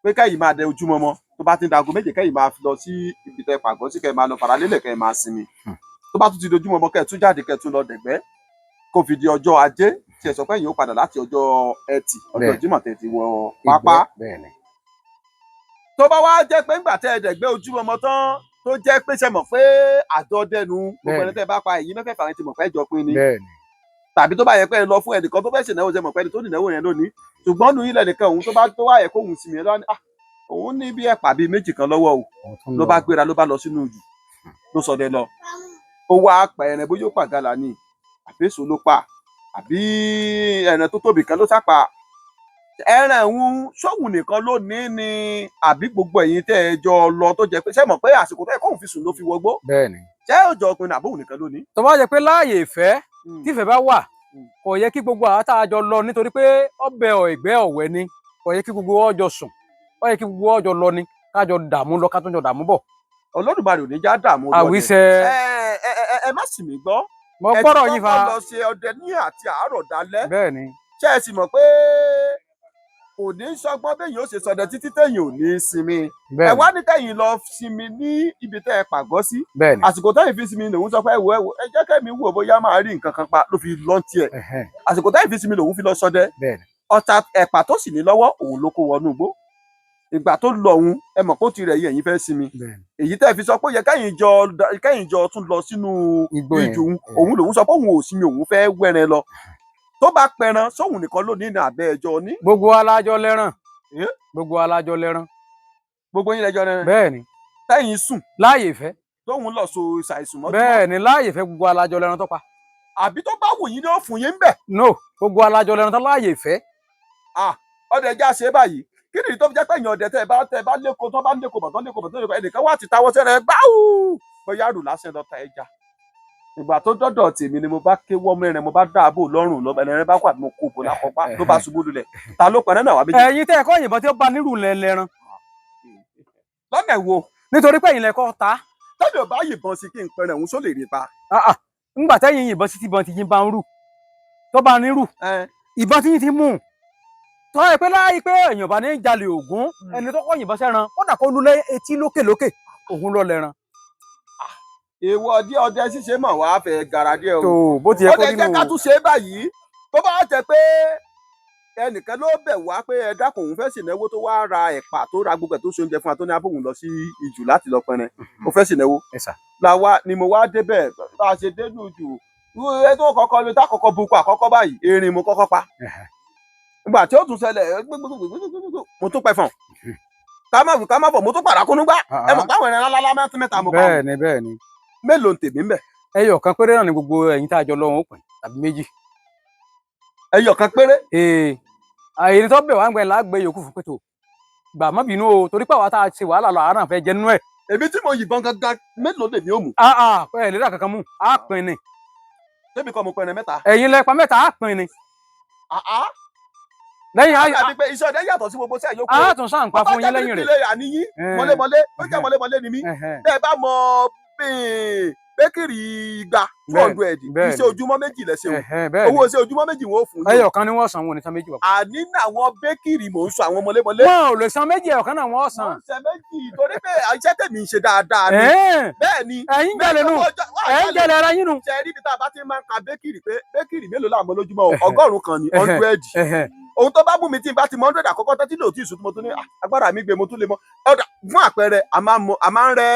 pé kẹ́yìn máa dẹ ojúmọmọ tó bá ti ń dago méje kẹ́yìn máa lọ sí ibi tẹ́ pàgọ́ sí kẹ́yìn máa lọ paralélẹ̀ kẹ́yìn máa sinmi tó bá tún ti dojúmọmọ kẹ́ẹ̀ tún jáde kẹ́ẹ̀ tún lọ dẹ̀gbẹ́ kó fi di ọjọ́ Ajé tí ẹ sọ pé yìí ó padà láti ọjọ́ Ẹtì ọjọ́ Jímọ̀ tẹ́ ti wọ pápá tó bá wá jẹ́ pé ńgbà tẹ́ ẹ dẹ̀gbẹ́ ojúmọmọ tán tó jẹ́ pé ṣe mọ̀ pé àjọ dẹnu gbogbo ẹni tẹ́ bá pa èyí mẹ́fẹ̀ẹ̀fà yẹn ti mọ̀ pé ẹjọ́ pín ni tàbí tó bá yẹ pé ẹ lọ fún ẹnìkan tó fẹ́ ṣènáwó ṣe mọ̀ pé ẹni tó nínáwó yẹn lónìí ṣùgbọ́n nu ilẹ̀ nìkan òun tó wá yẹ kó òun sinmi lọ́wọ́ òun ní bí ẹ̀pà bíi méjì kan lọ́wọ́ o ló bá gbéra ló bá lọ sínú ìjù ló sọdẹ lọ ó wá pa ẹran bóyá ó pàgàlà ni àbí èso ló pa àbí ẹran tó tóbi kan ló sápa ẹran ìhun sóhun nìkan ló ní ni àbí gbogbo ẹ̀yin tẹ́ ẹ jọ lọ tó jẹ́ pé ṣé mọ̀ pé àsìkò tó yẹ kóun fi sùn ló fi wọgbó bẹ́ẹ̀ni ṣé òjò ọkùnrin àbóhùn nìkan ló ní. tó bá jẹ́ pé láàyè ìfẹ́ tífẹ́ bá wà kò yẹ kí gbogbo àwọn tá a jọ lọ nítorí pé ọbẹ̀ ìgbẹ́ ọ̀wẹ́ ni kò yẹ kí gbogbo ọjọ́ sùn ó yẹ kí gbogbo ọjọ́ lọ ni kájọ dààmú lọ ká tó jọ dààmú bọ̀. Olódùmarè ò ní já dààmú lọ àwíṣẹ ẹ má sì mí gbọ́ mo gbọ́dọ̀ yín fa ẹ ti kọ́kọ́ lọ ṣe ọdẹ ní àti àárọ̀ dalẹ́ bẹ́ẹ̀ni ṣé ẹ sì mọ̀ pé kò ní sọgbọ́n béèyàn ó ṣe sọdẹ títí téèyàn ò ní sinmi ẹ wá ní kẹ́yìn lọ sinmi ní ibi tẹ́ ẹ pàgọ́ sí bẹ́ẹ̀ni àsìkò tẹ́yìn fi sinmi lòun sọ pé ẹ wò ẹ jẹ́ kẹ́mi wò bóyá máa rí nǹkan kan pa ló fi lọ́n tiẹ̀ àsìkò tẹ́yìn fi sinmi lòun fi lọ sọdẹ ọ̀tá ẹ̀pà tó sì ní lọ́wọ́ òun ló kó wọnú igbó ìgbà tó lọ òun ẹ mọ̀ pé ó ti rẹ̀ yín ẹ̀yin fẹ́ sinmi èyí tẹ́ fi sọ pé yẹ kẹ́yìn jọ tún lọ sínú ìjù òun lòun sọ pé òun ò sinmi òun fẹ́ wẹ́rẹ́ lọ tó bá pẹran sóhun nìkan ló ní ní abẹ́ ẹjọ́ ní. gbogbo alájọ lẹ́ràn gbogbo alájọ lẹ́ràn gbogbo yín lẹ́jọ́ lẹ́ràn bẹ́ẹ̀ni tẹ́yìn sùn láàyè ìfẹ́ tóhun lọ so ṣàìsùn mọ́tò bẹ́ẹ̀ni láàyè ìfẹ́ gbogbo alájọ lẹ́ràn tó pa. àbí tó bá wù yín ni ó fún yín bẹ̀. no gbogbo alájọ lẹ́ràn tó láàyè ìfẹ́. ọdẹ ẹja ṣe báyìí kí nìyí tó fi jẹ́ pé èèyàn ọdẹ tẹ́ ẹ bá lẹ́kọ̀ọ́ tó bá lẹ́kọ̀ọ́ bọ̀ ẹnìkan wá ti táwọ́ sẹ́rẹ̀ gbáwù bóyá rù lásán lọ ta ẹja ìgbà tó dọ́dọ̀ tèmi ni mo bá ké wọ́ mẹ́rin mo bá dáàbò lọ́rùn lọ́bẹ̀ ẹ̀rẹ́ bá wà mo kó bò lápọ̀pá ló bá ṣubú lulẹ̀ ta ló pẹ̀rẹ́ náà wá méjì. ẹ̀yin tẹ́ ẹ̀kọ́ yìnbọn tí ó bá nírú lẹ́ran. lọ́nà wo. nítorí pé ẹ̀yin lẹ́kọ́ ta. tọ́jú ọba yìnbọn sí kí n pẹ̀rẹ̀ òun só lè rí pa. ńgbà tẹ́yìn yìnbọn sí tí ìbọn ti yín bá ń rù tó bá nírú ìbọn tí yín ti mú un tọ́ ẹ pé láàyè pé èèyàn bá ní jalè ògún ẹni tó kọ́ yìnbọn sẹ́ran kódà kó lulẹ̀ etí lókè ògún lọ lẹ́ran. èèwọ̀ díẹ̀ ọdẹ ṣíṣe mọ̀ wá fẹ́ gara díẹ̀ o. tó bó ti yẹ kó nínú. ọdẹ jẹ́ ká tún ṣe é báyìí tó bá jẹ́ pé ẹnìkan ló bẹ̀ wá pé ẹ dákun òun fẹ́ ṣènáwó tó wá ra ẹ̀pà tó ra gbogbo ẹ̀ tó ṣe oúnjẹ fún wa tó ní abóhùn lọ sí ìjù láti lọ pẹrẹ ó fẹ́ ṣènáwó. làwa ni mo wá débẹ̀ bá a ṣe dénú ìjù ẹ tó kọ́kọ́ lè tá kọ́kọ́ bu pa àkọ́kọ́ báyìí erin mo kọ́kọ́ pa. ìgbà tí ó tún ṣẹlẹ̀ mo tún pẹ fọ̀n ká má fọ̀ mo tún pàràkúnú gbá ẹ mọ̀ páwọn ẹran lálá mẹ́ta mo pa. bẹ́ẹ̀ni mélòó ń tèmi ń bẹ̀. ẹyọ kan péré náà ni gbogbo ẹ̀yin tá a jọ lọ wọn ó pín tàbí méjì. ẹyọ kan péré. àyè tó bẹ̀ wá ń gbẹ lágbè yòókù fún pẹ̀tọ́ gbà má bínú o torí pé àwa tá a ṣe wàhálà lọ àárọ̀ fẹ́ jẹ nínú ẹ̀. èmi tí mo yìnbọn gangan mélòó lèmi ò mú. ẹ lè rà kankan mú a pín ni. débi kan mo pẹ̀rẹ̀ mẹ́ta. ẹ̀yin lẹ pa mẹ́ta a pín ni. lẹ́yìn ayé àbí pé iṣẹ́ ọdẹ yàtọ̀ sí gbogbo sí àyókù. a tún sáà ń pa fún yín lẹ́yìn rẹ̀. ọba jẹ́ àníyí mọ́lémọ́lé ó jẹ́ mọ́lémọ́lé ni mí. bẹ́ẹ̀ bá mọ bẹ́kìrì igba 200 iṣẹ́ ojúmọ́ méjì lẹ́sẹ̀ o owó iṣẹ́ ojúmọ́ méjì wọn ò fún yín. ẹyọ kan ni wọ́n san wọn ní san méjì wà. àní àwọn bẹ́kìrì mò ń sọ àwọn mọ́lémọ́lé. wọn ò lè san méjì ẹyọ kan náà wọ́n san. wọ́n ṣe méjì torí pé iṣẹ́ tèmi ń ṣe dáadáa ni. bẹ́ẹ̀ ni ẹ̀yin jẹlẹ nù ẹ̀yin jẹlẹ ara yín nù. ṣe rí ibi tá a bá ti máa ń ka bẹ́kìrì pé bẹ́kìrì mélòó làwọn lójúmọ́ 100 kan ni 100 ohun tó bá bù mí tí n bá ti mọ 100 àkọ́kọ́ tó tí lò tí ìṣùtú mo tún ní agbára mi gbé mo tún lè mọ fún àpẹẹrẹ a máa ń rẹ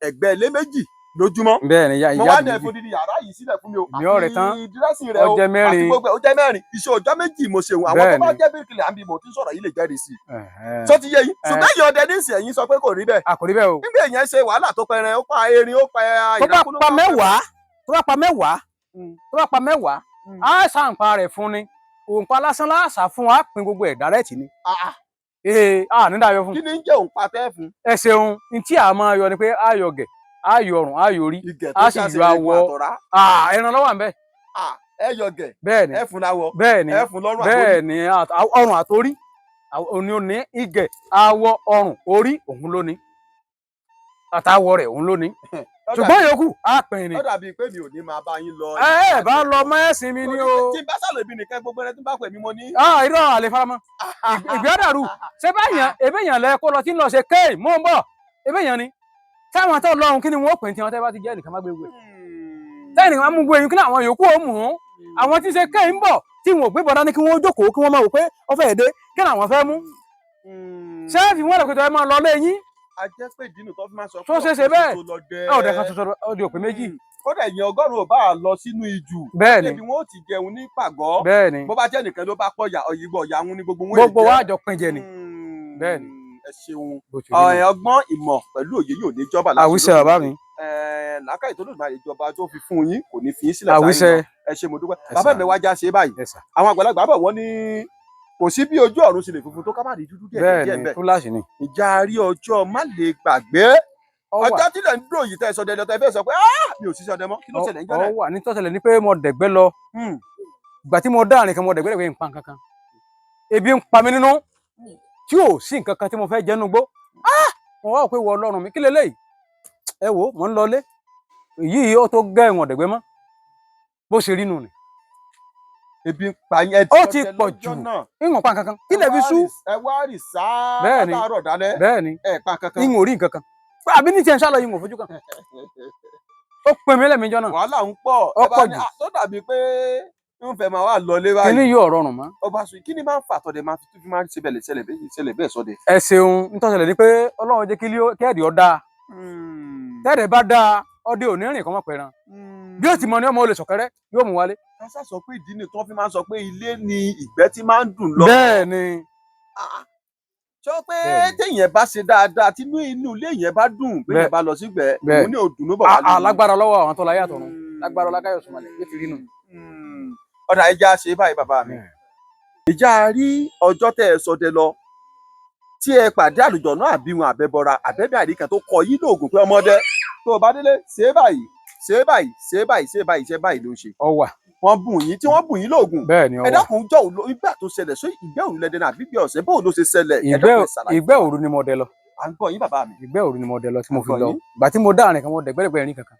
ẹgbẹ́ ilé méjì lójúmọ́. bẹ́ẹ̀ni ya mo wá ní ẹfọ dídí yàrá yìí sílẹ̀ fún mi o mi ọ̀rẹ́ tán dírẹ́sì rẹ o àti gbogbo ó jẹ́ mẹ́rin iṣẹ́ ọjọ́ méjì mo ṣeun àwọn tó bá jẹ́ bíríkìlì àbí mo ti sọ̀rọ̀ yìí lè jẹ́rìí sí i tó ti yé yín ṣùgbọ́n èèyàn ọdẹ ní ìsìn ẹ̀yìn sọ pé kò rí bẹ́ẹ̀. a kò rí bẹ́ẹ̀ o. nígbà èèyàn ṣe wàhálà tó pẹrẹ ó pa erin ó pa ìdákúnú. tó bá pa mẹ́wàá á ṣàǹpa rẹ̀ fún ni òǹpa lásán láàṣà fún wa pín gbogbo ẹ̀ dárẹ́tì ni. nígbà yọ fún. kí ni ń jẹ́ òǹpa tẹ́ fún. ẹ ṣeun ntí a máa yọ ni pé a yọ gẹ̀ a yọ ọrùn a yọ orí a sì yọ awọ ẹran lọ́wọ́ à ń bẹ. ẹ yọ gẹ̀ bẹ́ẹ̀ni ẹ fún láwọ bẹ́ẹ̀ni ẹ fún lọ́rùn àtòrí bẹ́ẹ̀ni ọrùn àtòrí òní òní igẹ̀ awọ ọrùn orí òun ló ní àtàwọ rẹ̀ òun ló ní ṣùgbọ́n yòókù á pín ni. ó dàbí pé mi ò ní máa bá yín lọ. ẹ bá lọ mọ ẹ̀sìn mi ni o. tí n bá sàlẹ̀ ibi nìkan gbogbo ẹni tí n bá pè mí mo ní. irọ́ àlè faramọ́ ìgbẹ́dàrú ṣé báyàn ebéyàn lẹ kó lọ tí ń lọ ṣe kéè mò ń bọ̀ ebéyàn ni táwọn tó lọ́run kí ni wọ́n pè tí wọ́n tẹ́ bá ti jẹ́ nìkan má gbé wẹ̀. tẹ́yìn nìkan mú gbé yín kí ni àwọn yòókù ó mú un àwọn tí ń ṣe kéè ń bọ̀ tí wọn ò gbé bọ̀dá ní kí wọ́n jókòó kí wọ́n máa wò pé ó fẹ́ dé kí ni àwọn fẹ́ mú. ṣé fi wọ́n lọ pé tó ẹ máa lọ lé yín. a jẹ́ pé ìdí nìkan fi máa sọ tó ṣe bẹ́ẹ̀ ọ̀dẹ kan tuntun ọdẹ òpin méjì. kódà èèyàn 100 ò bá lọ sínú ìjù. bẹ́ẹ̀ni débi wọn ò ti jẹun ní pàgọ́. bẹ́ẹ̀ni bó bá jẹ́ nìkan ló bá pọ̀ ìgbọ̀ ọ̀yà wọn ní gbogbo wọn. gbogbo wa àjọ pín jẹ ni. bẹ́ẹ̀ni. ẹ ṣeun ọgbọ́n ìmọ̀ pẹ̀lú òye yóò ní jọba àwíṣẹ bàbá mi. làákàyè tó lòdì máa ìjọba tó fi fún yín kò ní fi yín sílẹ̀ àwíṣẹ ẹ ẹ ṣé mo dúpẹ́ bàbá mi wá já ṣe báyìí àwọn àgbàlagbà bọ̀ wọ́n ní kò sí bí ojú ọ̀run ṣe lè funfun tó ká má rí dúdú díẹ̀ bẹ́ẹ̀ tó láṣì ni. ìjà rí ọjọ́ má lè gbàgbé ọjọ́ tí lè ń dúró yìí tẹ́ ẹ sọdẹ lọ tẹ́ ẹ fẹ́ sọ pé mi ò ṣiṣẹ́ ọdẹ mọ́ kí ló ṣẹlẹ̀ ń jọ́lẹ̀. wà ní tọ́sẹ̀lẹ̀ ni pé mo dẹ̀gbẹ́ lọ ìgbà tí mo dá àrìn kan mo dẹ̀gbẹ́ lẹ́gbẹ̀ẹ́ nǹkan kankan ebi ń pa mí nínú tí ò sí nǹkan kan tí mo fẹ́ jẹnu gbó mo wá pé wọ Ọlọ́run mi kí leléyìí ẹ wò mo ń lọlé èyí ó tó gẹ́ ìwọ̀n dẹ̀gbẹ́ mọ́ bó ṣe rí nù ni. ebi ń pa yẹn ó ti pọ̀ jù ìwọ̀n pa kankan kí lè fi sú. ẹ wá rì sáá látàárọ̀ dálẹ́ bẹ́ẹ̀ni ẹ pa kankan ìwọ̀n orí nǹkan kan àbí ní tiẹ̀ ń ṣàlọ́ ìwọ̀n fojú kan ó pè mí lẹ́mìíjọ́ náà. wàhálà ń pọ̀ ó pọ̀ jù tó dàbí pé ń fẹ́ máa wà lọlé báyìí. kíní yóò rọrùn mọ́. ọba sùn kí ni máa ń fà tọ́dẹ máa fi máa ń ṣẹlẹ̀ bẹ́ẹ̀ sọ́dẹ. ẹ ṣeun nítọ́sẹ̀lẹ̀ ni pé Ọlọ́run jẹ́ kẹ́ẹ̀dì ọ dáa tẹ́ẹ̀dẹ̀ bá dáa ọdẹ ò ní rìn kọ́ mọ̀ pẹ̀ràn bí ó ti mọ ní ọmọ olè sọ̀kẹ́rẹ́ yóò mú wálé. kásá sọ pé ìdí ni tí wọ́n fi máa ń sọ pé ilé ni ìgbẹ́ tí máa ń dùn lọ. bẹ́ẹ̀ ni. sọ pé téèyàn bá ṣe dáadáa tí inú ilé yẹn bá dùn bí yẹn bá lọ sígbẹ́ òun ní òdùn ló bọ̀ wálé. alágbára lọ́wọ́ àwọn tó láyé àtọ̀run lágbára ọlágáyọ̀ sọ̀mọ̀lẹ̀ yóò ti rí nù. ọ̀dà ìjà ṣe báyìí bàbá mi ìjà rí ọjọ́ tẹ́ ẹ sọdẹ lọ tí ẹ pàdé àlùjọ̀nú àbíwọn àbẹ́bọra àbẹ́bẹ́ àríkàn tó kọ yí lóògùn pé ọmọdé tó o bá délé ṣe báyìí ṣe báyìí ṣe báyìí ṣe báyìí ṣe báyìí ló ń ṣe. ọwà wọn bùn yín tí wọn bùn yín lóògùn. bẹ́ẹ̀ ni ọwà ẹ dákun jọ ìgbà tó ṣẹlẹ̀ sọ ìgbẹ́ òru lẹ́dẹ̀ náà àbí ìgbẹ́ ọ̀sẹ̀ bóun ló ṣe ṣẹlẹ̀. ìgbẹ́ òru ni mo dẹ lọ. à ń gbọ́ yín bàbá mi. ìgbẹ́ òru ni mo dẹ lọ tí mo fi lọ ìgbà tí mo dá àrìn kan mo dẹ̀gbẹ́dẹ̀gbẹ́ rin kankan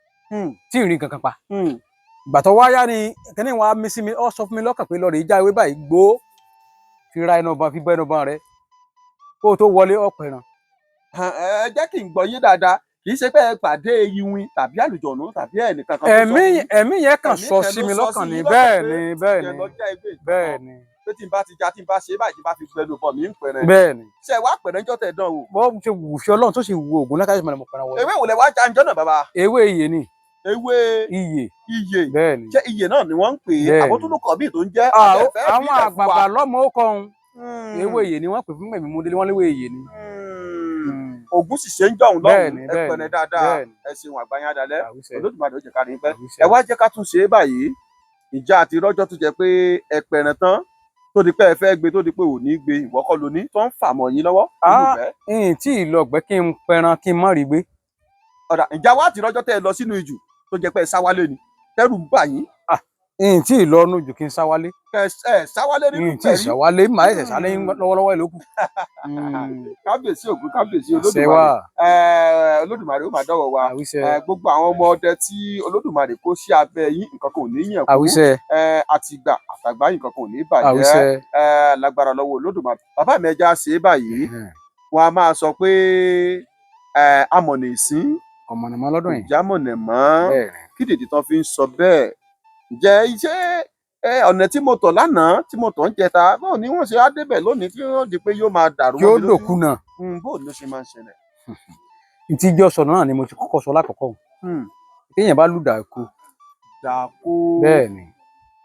tí ì rin kankan pa. ìgbà tó wáyá ni kíní wa mí sí mi ọ sọ fún mi lọ́kàn pé lọ́ọ̀rẹ́ ìjà ewé báyìí gbó fi ra ẹnu ọba fi bọ́ ẹnu ọba rẹ kó o tó wọlé ọ̀pẹ̀ ràn. ẹ jẹ́ kí n gbọ́ yín dáadáa kì í ṣe pé ẹ pàdé iwin tàbí àlùjọ̀nù tàbí ẹnìkan kan. ẹ̀mí yẹn kàn sọ sí mi lọ́kàn ni bẹ́ẹ̀ ni bẹ́ẹ̀ ni. pé tí n bá ti já tí n bá ṣe báyìí tí n bá fi gbẹnu bọ̀ mí ń pẹ̀rẹ̀. bẹ́ẹ̀ ni. ṣe wá pẹ̀rẹ̀ ńjọ́ tẹ̀ dán o. bọ́ ṣe wù fi Ọlọ́run tó sì wù ògùn lákàtúntì mọ̀lẹ́ mọ̀ pẹ̀rẹ̀ wọlé. ewé wo lẹ wá já ńjọ́ náà bàbá. ewé iyè ni. ewé iyè. bẹ́ẹ̀ ni. ṣé iyè náà ni wọ́n ń pè é àwọn tó ló kọ̀ bí tó ń jẹ́. àwọn àgbààgbà lọ́mọ ó kọ́ ewé iyè ni wọ́n pè fún mẹ̀mí múdélé wọ́n léwé iyè ni. Ògún sì ṣe ń jọ̀hún lọ́hùn ẹ pẹ̀lẹ́ dáadáa ẹ ṣeun àgbáyé adalẹ́ Olódùmarè ó jẹ́ ká rí pẹ́ ẹ wá jẹ́ ká tún ṣe é báyìí ìjà àti rọ́jọ́ tó jẹ́ pé ẹ pẹ̀rẹ̀ tán tó di pé ẹ fẹ́ gbé tó di pé ò ní gbé ìwọ kọ́ ló ní tó ń fà mọ́ yín lọ́wọ́. tí ì lọ gbẹ́ kí n pẹran kí n má rí gbé. ọ̀dà ìjà wa àti rọ́jọ́ tẹ́ ẹ lọ sínú ìjù tó jẹ́ pé ẹ sáwálé ni tẹ́rù ń bà yín. tí ì lọ nù jù kí n sáwálé. sáwálé nínú tí ì sáwálé màá ẹsẹ̀ sálé lọ́wọ́lọ́wọ́ ẹ̀ lókù. kábíyèsí Ògún kábíyèsí Olódùmarè ó máa dọ́wọ́ wa gbogbo àwọn ọmọ ọdẹ tí Olódùmarè kó sí abẹ́ yín nǹkan kan ò ní yàn kú àtìgbà àtàgbà yín nǹkan kan ò ní bàjẹ́ lágbára lọ́wọ́ Olódùmarè bàbá mi ẹja ṣe é báyìí wọn a máa sọ pé amọ̀nà ìsín ọmọnìmọ́ lọ́dún yìí ìjámọ̀nẹ̀mọ́ kí dèdè tán fi ń sọ bẹ́ẹ̀ ǹjẹ́ iṣẹ́ ọ̀nà tí mo tọ̀ lánàá tí mo tọ̀ ń jẹta báwo ni wọ́n ṣe á débẹ̀ lónìí tí wọ́n di pé yóò máa dàrú. kí ó dòkú náà. bóò ló ṣe máa ń ṣẹlẹ̀. ìtìjọ sọ náà ni mo ti kọ́kọ́ sọ lákọ̀ọ́kọ́ téèyàn bá lù dàkú. bẹ́ẹ̀ ni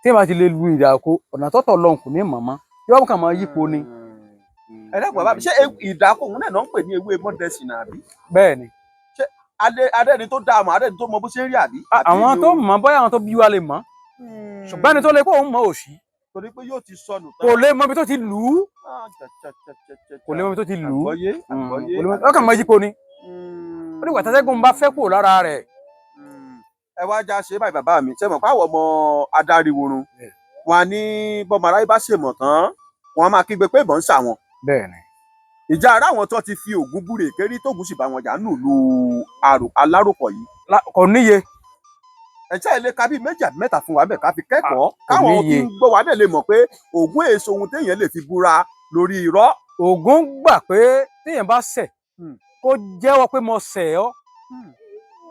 téèyàn bá ti lè lu ìdàkú ọ̀nà tọ́tọ̀ lọ́hùn kò ní mọ̀mọ́ yóò kàn máa yípo ni. ẹ dẹ́kun bàbá mi ṣé ìdàkú òun náà ń pè ní ewé mọ́dẹ́sìn àbí. bẹ́ẹ̀ ni. ṣé adẹ́ni tó dáa mọ̀ adẹ́ni tó mọ bó ṣe ń rí àbí. àwọn tó mọ̀ bóyá àwọn tó bí wa lè mọ̀ ṣùgbọ́n ẹni tó lè kó òun mọ̀ òṣì. torí pé yóò ti sọnù tán. kò lè mọ ibi tó ti lù ú. kò lè mọ ibi tó ti lù ú. ó kàn mọ yípo ni. ó ní wàtàtẹ́gùn bá fẹ́ kúrò lára rẹ̀. ẹ wá já ṣe báyìí bàbá mi sẹ́mọ̀ pàwọ̀ ọmọ adarí worun wọn ní bọ́mọ aráyé bá ṣèmọ̀ tán wọn á máa kígbe pé ìbọn ń ṣà wọn. bẹ́ẹ̀ni. ìjà ara àwọn tó ti fi Ògún búre kérí tóògùn sì bá wọn jà nù lu aláròpọ̀ yìí. kò níye. ẹ̀jẹ̀ ilé ka bíi méjì àbí mẹ́ta fún wa bẹ́ẹ̀ ká fi kẹ́kọ̀ọ́ káwọn tí ń gbọ́ wa dẹ̀ lè mọ̀ pé Ògún èso ohun téèyàn lè fi búra lórí irọ́. Ògún gbà pé téèyàn bá ṣẹ̀ kó jẹ́wọ́ pé mo ṣẹ̀ ọ́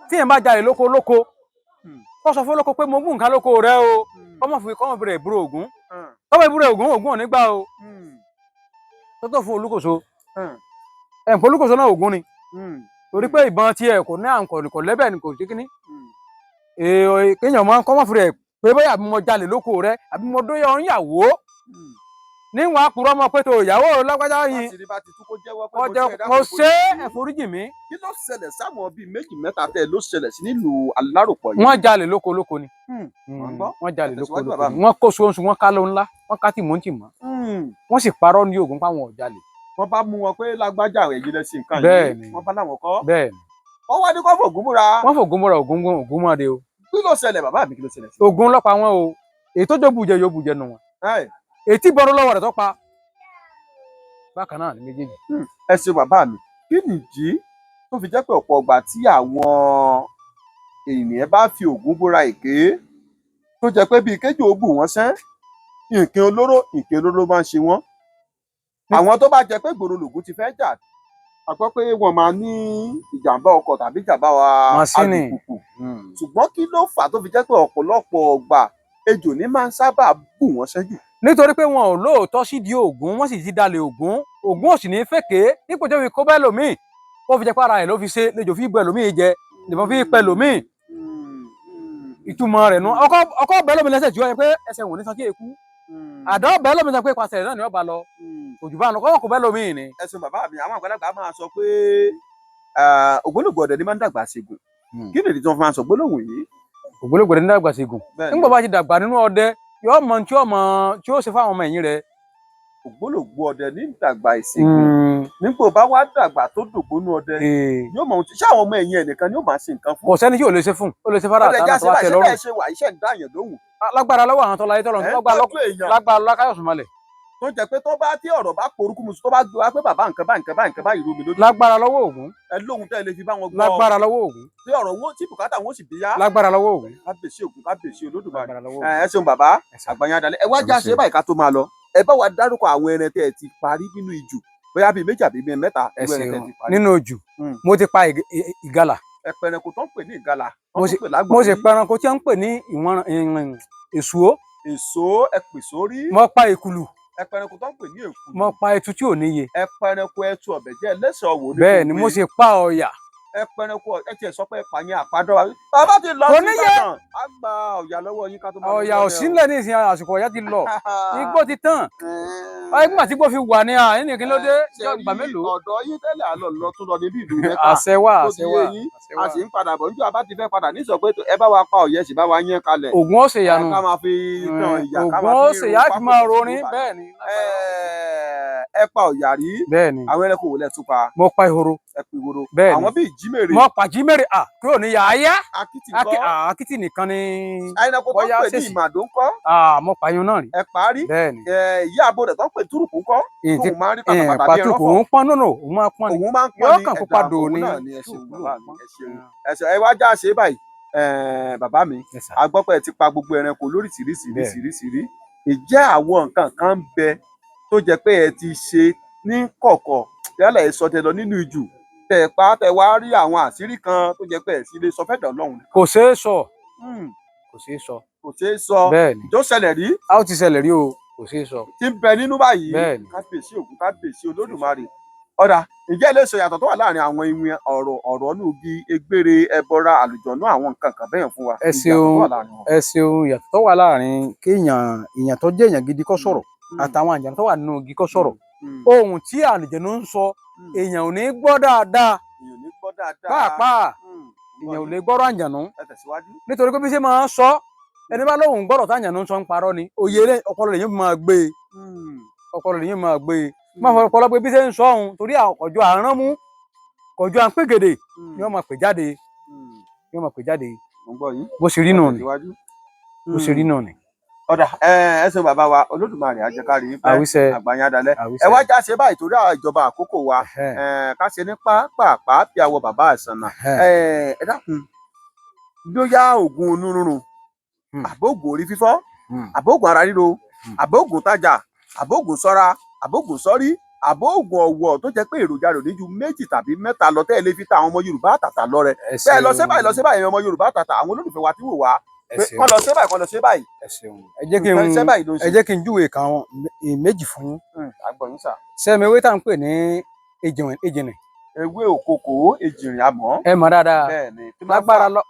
téèyàn bá jalè lóko kó sọ fún olóko pé mo mú nǹkan lóko rẹ o kọ́mọ bẹ̀rẹ̀ ìbúrò Ògún kọ́mọ ìbúrò Ògún ò ní gbà o tó fún Olúkòso ẹ̀ǹpọ̀ Olúkòso náà Ògún ni torí pé ìbọn tiẹ̀ kò ní àǹkọ̀ kò lẹ́bẹ̀ ni kò sí kíní kéèyàn máa ń kọ́mọ̀ fún rẹ̀ pé bóyá àbí mo jalè lóko rẹ àbí mo dóyè ọ̀hún yàwó níwọ̀n àkùrọ̀ ọmọ pé tó ìyàwó lágbájá yìí àṣírí bá ti tú kó jẹ́wọ́ pé mo ṣe ẹ̀foríjì mi. kí ló ṣẹlẹ̀ sáwọn bíi méjì mẹ́ta tẹ́ ló ṣẹlẹ̀ sí nílùú Aláròpọ̀ yìí. wọ́n jalè lóko ni. wọ́n jalè lóko ni wọ́n kó sóńsù wọ́n ká ló ńlá wọ́n ká tìmọ́tìmọ́ wọ́n sì parọ́ ní Ògún páwọn ò jalè. wọ́n bá mú wọn pé lágbájá èyí lẹ sí nǹkan yìí wọ́n bá láwọn kọ́. bẹ́ẹ̀ni. wọ́n wá ní kó fògùn múra. wọ́n fògùn múra Ògún mọ́de o. kí ló ṣẹlẹ̀ bàbá mi kí ló ṣẹlẹ̀ sí. Ògún ló pa wọn o èyí tó jó bùjẹ yóò bùjẹ nù wọn. èyí tí bọ́rọ̀ lọ́wọ́ rẹ̀ tó pa bákan náà ní méjèèjì. ẹ ṣe bàbá mi kí nìdí tó fi jẹ́ pé ọ̀pọ̀ ọgbà tí àwọn ènìyàn bá fi Ògún búra èké tó jẹ́ pé bíi kéjì ó bù wọ́n sẹ́ nǹkan olóró máa ń ṣe wọ́n. àwọn tó bá jẹ́ pé gbòòrò lògùn ti fẹ́ jà a gbọ́ pé wọ́n máa ní ìjàmbá ọkọ̀ tàbí ìjàmbá alùpùpù ṣùgbọ́n kí ló fà tó fi jẹ́ pé ọ̀pọ̀lọpọ̀ ọgbà ejò ní máa ń sábà bù wọ́n sẹ́jù. nítorí pé wọn ò lóòótọ́ sídìí Ògún wọ́n sì ti dalẹ̀ Ògún ò sì ní fèké nípò tó fi kó bẹ́ẹ̀ lòmíì ó fi jẹ́ pé ara ẹ̀ ló fi ṣe lejò fi bẹ́ẹ̀ lòmíì jẹ ìbọn fi pẹ́ lòmíì. ìtumọ̀ rẹ̀ nu ọkọ bẹ́ẹ̀ lómi lẹ́sẹ̀ tí ó yẹ pé ẹsẹ̀ wò ní sọ kí èkú àdá bẹ́ẹ̀ lómi sọ pé ìpàṣẹ náà ni ó bá lọ òjò bá lọ kọ́ bẹ́ẹ̀ lòmíì ni. ẹ̀sùn bàbá mi àwọn àgbàlagbà máa sọ pé ògbólógbò ọdẹ ni máa ń dàgbà ṣègùn kí nìdí tí wọ́n fi máa sọ gbólóhùn yìí. ògbólógbò ọdẹ ní dàgbà ṣègùn nígbà bá ti dàgbà nínú ọdẹ yóò mọ tí ó ṣe fáwọn ọmọ ẹ̀yìn rẹ̀. ògbólógbò ọdẹ ní dàgbà ìṣègùn nígbà bá wá dàgbà tó dògbónú ọdẹ yóò mọ ohun tí ṣáwọn ọmọ ẹ̀yìn ẹnìkan ni yóò máa ṣe nǹkan fún. kò sẹ́ni tí ò lè ṣe fún ó lè ṣe fara àtàná tó wá tẹ lọ́rùn. ṣe wà iṣẹ́ ń dáyàn lóhùn. lágbára lọ́wọ́ àwọn tó láyé tọ́lọ́ lágbára lákáyọ̀sùn malẹ̀. tó jẹ́ pé tó bá tí ọ̀rọ̀ bá porúkú mu tó bá gbé wá pé bàbá nǹkan bá ìrú mi lójú. lágbára lọ́wọ́ Ògún. ẹ lóhun tẹ́ lè fi bá wọn gbọ́. lágbára lọ́wọ́ Ògún. tí ọ̀rọ̀ wọn tí bùkátà wọn sì bí yá. lágbára lọ́wọ́ Ògún. kábíyèsí Ògún kábíyèsí Olódùmarè. ẹ ṣeun bàbá àgbàyàn dalẹ̀ ẹ wá já ṣe báyìí ká tó máa lọ ẹ bá wa dárúkọ àwọn ẹran tẹ́ ẹ ti parí nínú ìjù bóyá bíi méjì àbí bíi mẹ́ta. nínú ìjù mo ti pa ìgalà. ẹpẹranko tó ń pè ní ìgalà. mo sì pẹranko tí wọ́n ń pè ní ìwọ̀n èso ẹpèsórí. mo pa èkùlù. ẹpẹranko tó ń pè ní èkùlù. mo pa ẹtu tí ò níye. ẹpẹranko ẹtu ọbẹ̀ jẹ́ ẹlẹ́sọ̀ wò ní. bẹ́ẹ̀ ni mo sì pa ọ̀yà. ẹpẹranko ẹ tiẹ̀ sọ pé pààyàn àpàdọ́ bàbá ti lọ sí Ìbàdàn á gba ọ̀yà lọ́wọ́ yín ká tó máa. ọ̀yà ò sí nílẹ̀ ní ìsìn àsìkò ọ̀yà ti lọ igbó ti tán nígbà tí igbó fi wà ní ẹni kí ló dé ìgbà mélòó. ọ̀dọ́ yín tẹ́lẹ̀ àlọ́ lọ tún lọ níbi ìlú mẹ́ta. àṣẹ wà a sì ń padà bọ̀ níjọ́ abá ti fẹ́ padà ní sọ pé ẹ bá wa pa ọ̀yẹ́ sì bá wa yẹn kalẹ̀. Ògún ó ṣèyanu ká máa fi tàn ìyà ká Ògún ó ṣèyá fi máa rorin bẹ́ẹ̀ ni. ẹ pa ọ̀yà rí. bẹ́ẹ̀ ni àwọn ẹranko wò lẹ tún pa. mo pa ehoro. ẹ pa ehoro. bẹ́ẹ̀ ni àwọn bíi jímèrè. mo pa jímèrè kúrò ní yàáyá. akitì ńkọ́. akitì nìkan ni. ẹranko tó ń pè ní ìmàdó ńkọ́. mo pa yun náà rí. ẹ pa á rí. bẹ́ẹ̀ ni. ìyá abo rẹ̀ tó ń pè túrùpù ńkọ́. tóun máa ń rí pátápátá bí ẹran fọ. òun pọ́n nínú òun máa pọ́n ni. òun máa ń pọ́n yóò kàn kópa dò ní. ẹ wá já ṣe báyìí bàbá mi a gbọ́ pé ẹ ti pa gbogbo ẹranko lóríṣiríṣi ìjẹ́ àwọn nǹkan kan ń bẹ tó jẹ́ pé ẹ ti ṣe ní kọ̀kọ̀ yálà ẹ sọ tẹ lọ nínú ìjù tẹ pa tẹ wá rí àwọn àṣírí kan tó jẹ́ pé ẹ sì lè sọ fẹ́dọ̀ Ọlọ́run. kò ṣeé sọ. kò ṣeé sọ. kò ṣeé sọ. bẹ́ẹ̀ni tó ṣẹlẹ̀ rí. a ó ti ṣẹlẹ̀ rí o kò ṣeé sọ. ti ń bẹ nínú báyìí. bẹ́ẹ̀ni kábíyèsí Ògún kábíyèsí Olódùmarè. ọ̀dà ǹjẹ́ ilé ìṣòyà tó wà láàrin àwọn ìwìn ọ̀rọ̀ nùgí egbére ẹbọra àlùjọ̀nú àwọn nǹkan kan bẹ́yàn fún wa. ẹ ṣeun ìyàtọ̀ tó wà láàrin kéèyàn èèyàn tó jẹ́ èèyàn gidi kó sọ̀rọ̀ àtàwọn àjànú tó wà nínú igi kó sọ̀rọ̀ ohun tí àlùjọ̀nú ń sọ èèyàn ò ní gbọ́ dáadáa pàápàá èèyàn ò lè gbọ́rọ̀ àjànú nítorí pé bí ṣe máa ń sọ ẹni bá lóhùn gbọ́rọ̀ tájànú ń sọ ń parọ́ ni òye ọpọlọ lèyìn máa gbé má fọ ọpọlọ pé bí ṣe ń sọ ohun torí ọjọ́ àrán mú kọjú àpégèdè ni wọ́n máa pè jáde bó ṣe rí náà ni bó ṣe rí náà ni. ọ̀dà ẹ̀sìn bàbá wa Olódùmarè àjẹkárí pẹ́ àgbáyán dalẹ̀ ẹ wá já ṣe báyìí torí ìjọba àkókò wa ká ṣe ní pápá bí àwọ bàbá àṣànà ẹ dákun bí ó yá oògùn inú rírun àbóògùn orí fífọ́ àbóògùn ara ríro àbóògùn tájà àbóògùn sọ́ra àbóògùn sọ́rí àbóògùn ọ̀wọ̀ tó jẹ́ pé èròjà rẹ̀ ní ju 2 tàbí 3 lọ tẹ́ ẹ lè fi ta àwọn ọmọ Yorùbá àtàtà lọ́rẹ bẹ́ẹ̀ lọ sí báyìí ọmọ Yorùbá àtàtà àwọn olólùfẹ́ wa tí wò wá kọ́ lọ sí báyìí. ẹ jẹ́ kí n júwe kan méjì fún yín. àgbọ̀yìn sà. sẹ́mi ewé tá à ń pè ní ejìnrìn. ewé òkòkò ejìnrìn àmọ́. ẹ mọ̀ dáadáa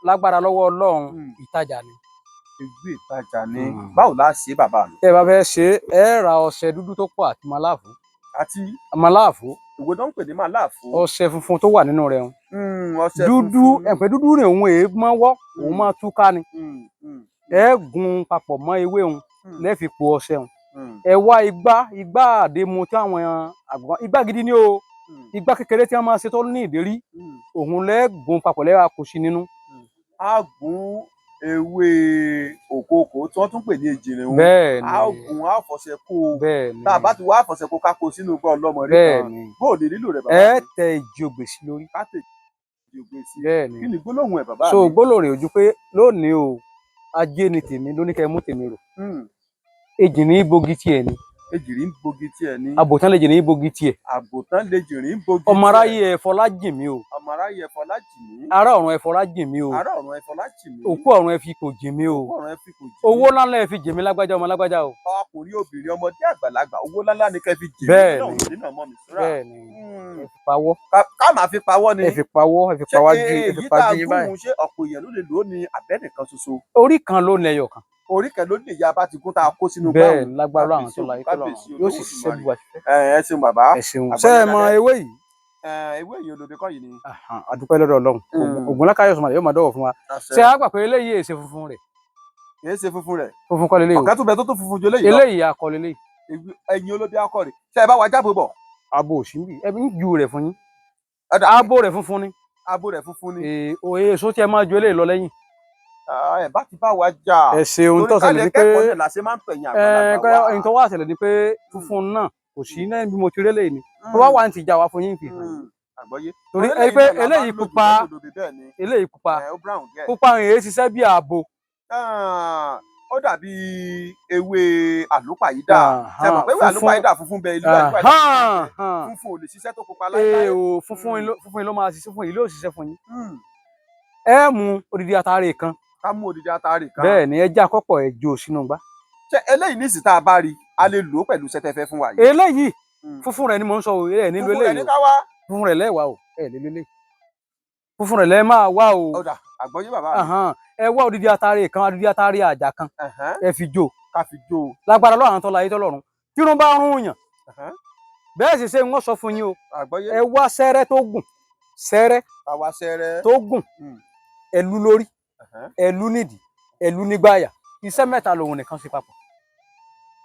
lágbára lọ́wọ́ Ọlọ́run ìtajà ni. ewé ìtajà ni báwo la ṣe bàbá mi. tẹ́ ẹ bá fẹ́ ṣe ẹ ra ọṣẹ dúdú tó pọ̀ àti màláàfù. àti màláàfù. ìwé tó ń pè ní màláàfù. ọṣẹ funfun tó wà nínú rẹ̀ ń. ọṣẹ dúdú ẹ̀pẹ́ dúdú rẹ̀ òun èé mọ́ wọ́ òun máa túká ni. ẹ gún papọ̀ mọ́ ewé òun lẹ́ẹ̀fi po ọṣẹ òun. ẹ wá igbá àdému tí àwọn àgbọn igbá gidi ni o igbá kékeré tí wọ́n máa ṣe tó ní ìdérí òun lẹ́ẹ̀gún papọ̀ lẹ́ẹ̀wá kò sí nínú. a gún ewé òkòkò tí wọ́n tún pè ní ejìnrìn òun. bẹ́ẹ̀ni a gún a fọṣẹ kó o. bẹ́ẹ̀ni tá a bá ti wá fọṣẹ kó ká kó sínú gbọ́ ọlọ́mọ rí kan. bẹ́ẹ̀ni bóòdì nílò rẹ̀ bàbá ẹ mi. tẹ ìjì ògbè sí lórí. ká tẹ ìjì ògbè sí. bẹ́ẹ̀ni kí ni gbólóhùn ẹ̀ bàbá mi. so gbólóhùn rẹ̀ ojú pé lónìí o ajé ni tèmi lóní kẹ́ mú tèmi rò. ejì ní bogi tiẹ̀ ni. ejìrì ń bogi tiẹ̀ ni. àbòtán lè jì ní bogi tiẹ̀. àbòtán lè jìrì ń bogi tiẹ̀. ọmọ aráyé ẹ̀fọ́ lájì mí o. ọmọ aráyé ẹ̀fọ́ lájì mí. ará ọ̀run ẹ̀fọ́ lájì mí o. ará ọ̀run ẹ̀fọ́ lájì mí. òkú ọ̀run ẹ fi kò jì mí o. òkú ọ̀run ẹ fi kò jì mí. owó ńláńlá ẹ fi jì mí lágbájá ọmọ lágbájá o. ọkùnrin obìnrin ọmọdé àgbàlagbà owó ńláńlá ni kẹ́ fi jì mí. bẹ́ẹ̀ni bẹ́ẹ̀ni ẹ fi pawọ́. ká máa fi pawọ́ ni. ẹ fi pawọ́ ẹ fi pawọ́ ju ẹ fi pawọ́ ju yín èyí tá a gún ṣé ọ̀pọ̀ èèyàn ló lè lò ó ní abẹ́nìkan ṣoṣo. orí kan ló ní ẹyọ kan. orí kan ló lè ya bá ti gún tá a kó sínú gbáwò. bẹ́ẹ̀ lágbára àwọn tó láyé tó lọ yóò sì ṣiṣẹ́ bí wà ṣiṣẹ́. ẹ ṣeun bàbá. ẹ ṣeun ṣe é mọ ewé yìí. ewé yìí olóde kọ́ yìí ni. àdúpẹ́ lọ́dọ̀ Ọlọ́run Ògúnlákáyọ̀ Sọmọlẹ̀ yóò máa dọ̀wọ̀ fún wa. ṣé a gbà pé eléyìí èsè funfun rẹ̀. kì í ṣe funfun rẹ̀. funfun kọ́ lélẹ́yìí o. ọ̀kẹ́ tó bẹ tó funfun jọ léyìí lọ. eléyìí akọ lélẹ́yìí. ẹyin olóde akọ rẹ̀ ṣe ẹ bá wa jábọ̀ bọ̀. abo òsínbì ẹbí ń ju rẹ̀ fún yín. abo rẹ̀ funfun ni. abo rẹ̀ funfun ni. òye èso tí ẹ máa ju eléyìí lọ lẹ́yìn. ẹ bá ti bá wa jà. ẹ ṣeun tó ṣẹlẹ̀ ni pé ẹni tó wá ṣẹlẹ̀ ni pé funfun náà kò sí náà bí mo ti rí eléyìí ni tó wá wà ní ti jà wá fún yín fi hàn. torí ẹ pé eléyìí pupa eléyìí pupa rèé ṣiṣẹ́ bí ààbò. ó dàbí ewé àlùpàyídà ṣe mọ̀ pé ewé àlùpàyídà funfun bẹ ìlú àlùpàyídà funfun ò lè ṣiṣẹ́ tó pupa láíláí. funfun ló máa ṣiṣẹ́ fún yín ló ṣiṣẹ́ fún yín. ẹ mú odidi atare kan. ká mú odidi atare kan. bẹ́ẹ̀ ni ẹ já kọ́pọ̀ ẹ jó sínú gbá. ṣé eléyìí nísìsiyìí tá a bá rí a lè lò ó pẹ̀lú sẹtẹfẹ fún wa yìí. eléyìí funfun rẹ̀ ni mò ń sọ o ẹ nílò eléyìí funfun rẹ̀ lẹ́wà o ẹ lè lélẹ̀ funfun rẹ̀ lẹ́ máa wá o. ọ̀dà àgbọ̀yé bàbá mi. ẹ wá odidi atare kan odidi atare àjà kan ẹ fi jó. ká fi jó. lágbára lọ́run tó láyé tọ́lọ́run tí wọ́n bá rún yàn bẹ́ẹ̀ sì ṣe wọ́n sọ fún yín o ẹ wá sẹ́rẹ́ tó gùn sẹ́rẹ́ tó gùn ẹlú lórí ẹlú nídìí ẹlú nígbàyà iṣẹ́ mẹ́ta lòun nìkan ṣe papọ̀.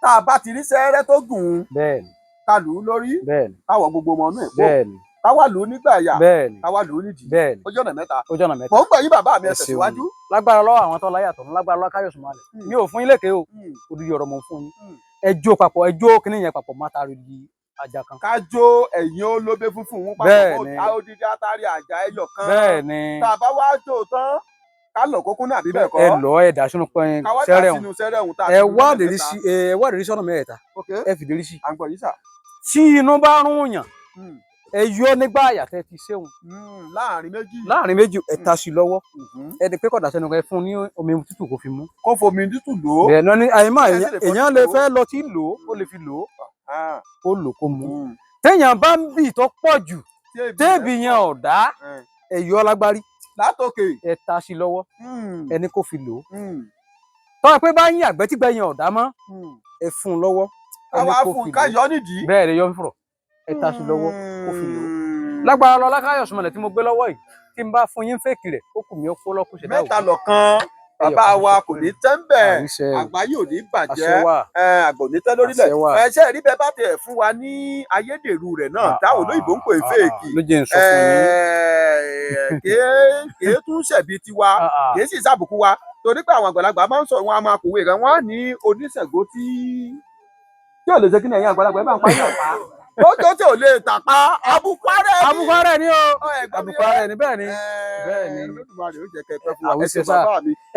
tá a bá ti rí sẹ́rẹ́ tó gùn bẹ́ẹ̀ni ká lù ú lórí bẹ́ẹ̀ni káwọ gbogbo ọmọ náà bẹ́ẹ̀ni káwá lù ú nígbàyà bẹ́ẹ̀ni káwá lù ú nídìí bẹ́ẹ̀ni ojú ọ̀nà mẹ́ta mò ń gbọ́ yín bàbá mi ẹ tẹ̀síwájú. lágbára lọ́wọ́ àwọn tó láyé àtọ̀run lágbára lọ́wọ́ Káyọ̀ Sọmọlẹ̀ mi ò fún yín lékè o odidi ọ̀rọ̀ mọ̀ fún yín ẹ jó papọ̀ ẹ jó kíní yẹn papọ̀ má taari di àjà kan. ká jó ẹ̀yìn olóbe funfun wọn papọ̀ mọ́ ká odidi atari àjà ẹyọ kan. bẹ́ẹ̀ni tá a bá wá jó tán ká lọ kókó náà bí bẹ́ẹ̀ kọ́. ẹ lọ ẹ dà sínú pẹ́ẹ́n sẹ́rẹ̀hún ẹ wá dèrí sí ọ̀nà mẹ́ta ẹ fi dèrí sí. à ń gbọ́ yìí sà. tí inú bá rún yàn ẹ yọ nígbà àyàtẹ ti ṣéun. láàrin méjì ẹ ta sí lọ́wọ́ ẹ di pé kọ̀dà sẹ́nu ẹ fún ní omi tútù kó fi mú. kó fomi tútù lò ó. bẹ́ẹ̀ náà ni àyèmá èèyàn lè fẹ́ lọ tí lò ó lè fi lò ó kó lò kó mú. téèyàn bá ń bì tó pọ̀ jù téèbì yẹn ọ̀dá ẹ yọ lágbárí látòkè ẹ ta sí lọ́wọ́ ẹni kó fi lò ó. tọ́ ẹ pé bá ń yàgbẹ́ tí gbẹ̀yìn ọ̀dá mọ́ ẹ fún un lọ́wọ́ ẹni kó fi lò ó. ká yọ nídìí. bẹ́ẹ̀ ni yọ ń fọ̀rọ̀ ẹ ta sí lọ́wọ́ kó fi lò ó. lágbára lọ Lákáyọ̀ Sọmọlẹ̀ tí mo gbé lọ́wọ́ yìí tí n bá fún yín fèkì rẹ̀ ó kù mí ó kó lọ́kùn ṣẹ̀dá òkú. mẹ́ta lọ̀kan bàbá wa kò ní tẹ́ ń bẹ̀ àgbáyé ò ní bàjẹ́ àgbò ní tẹ́ lórílẹ̀ ṣe rí bẹ́ẹ̀ bá tẹ̀ fún wa ní ayédèrú rẹ̀ náà táwọn olóyìnbó ń pè fèkì kìí tún ṣẹ̀bi tiwa kìí sì ṣàbùkù wa torí pé àwọn àgbàlagbà máa ń sọ wọn a máa kòwé rẹ̀ wọ́n á ní oníṣègùn tí ò lè ṣe kí ni ẹ̀yin àgbàlagbà ẹ bá ń pa yàn pa lójó tí ò lè tàpá abúkárẹ̀ ni o abúkárẹ̀ ni bẹ́ẹ̀ ni bẹ́ẹ̀ ni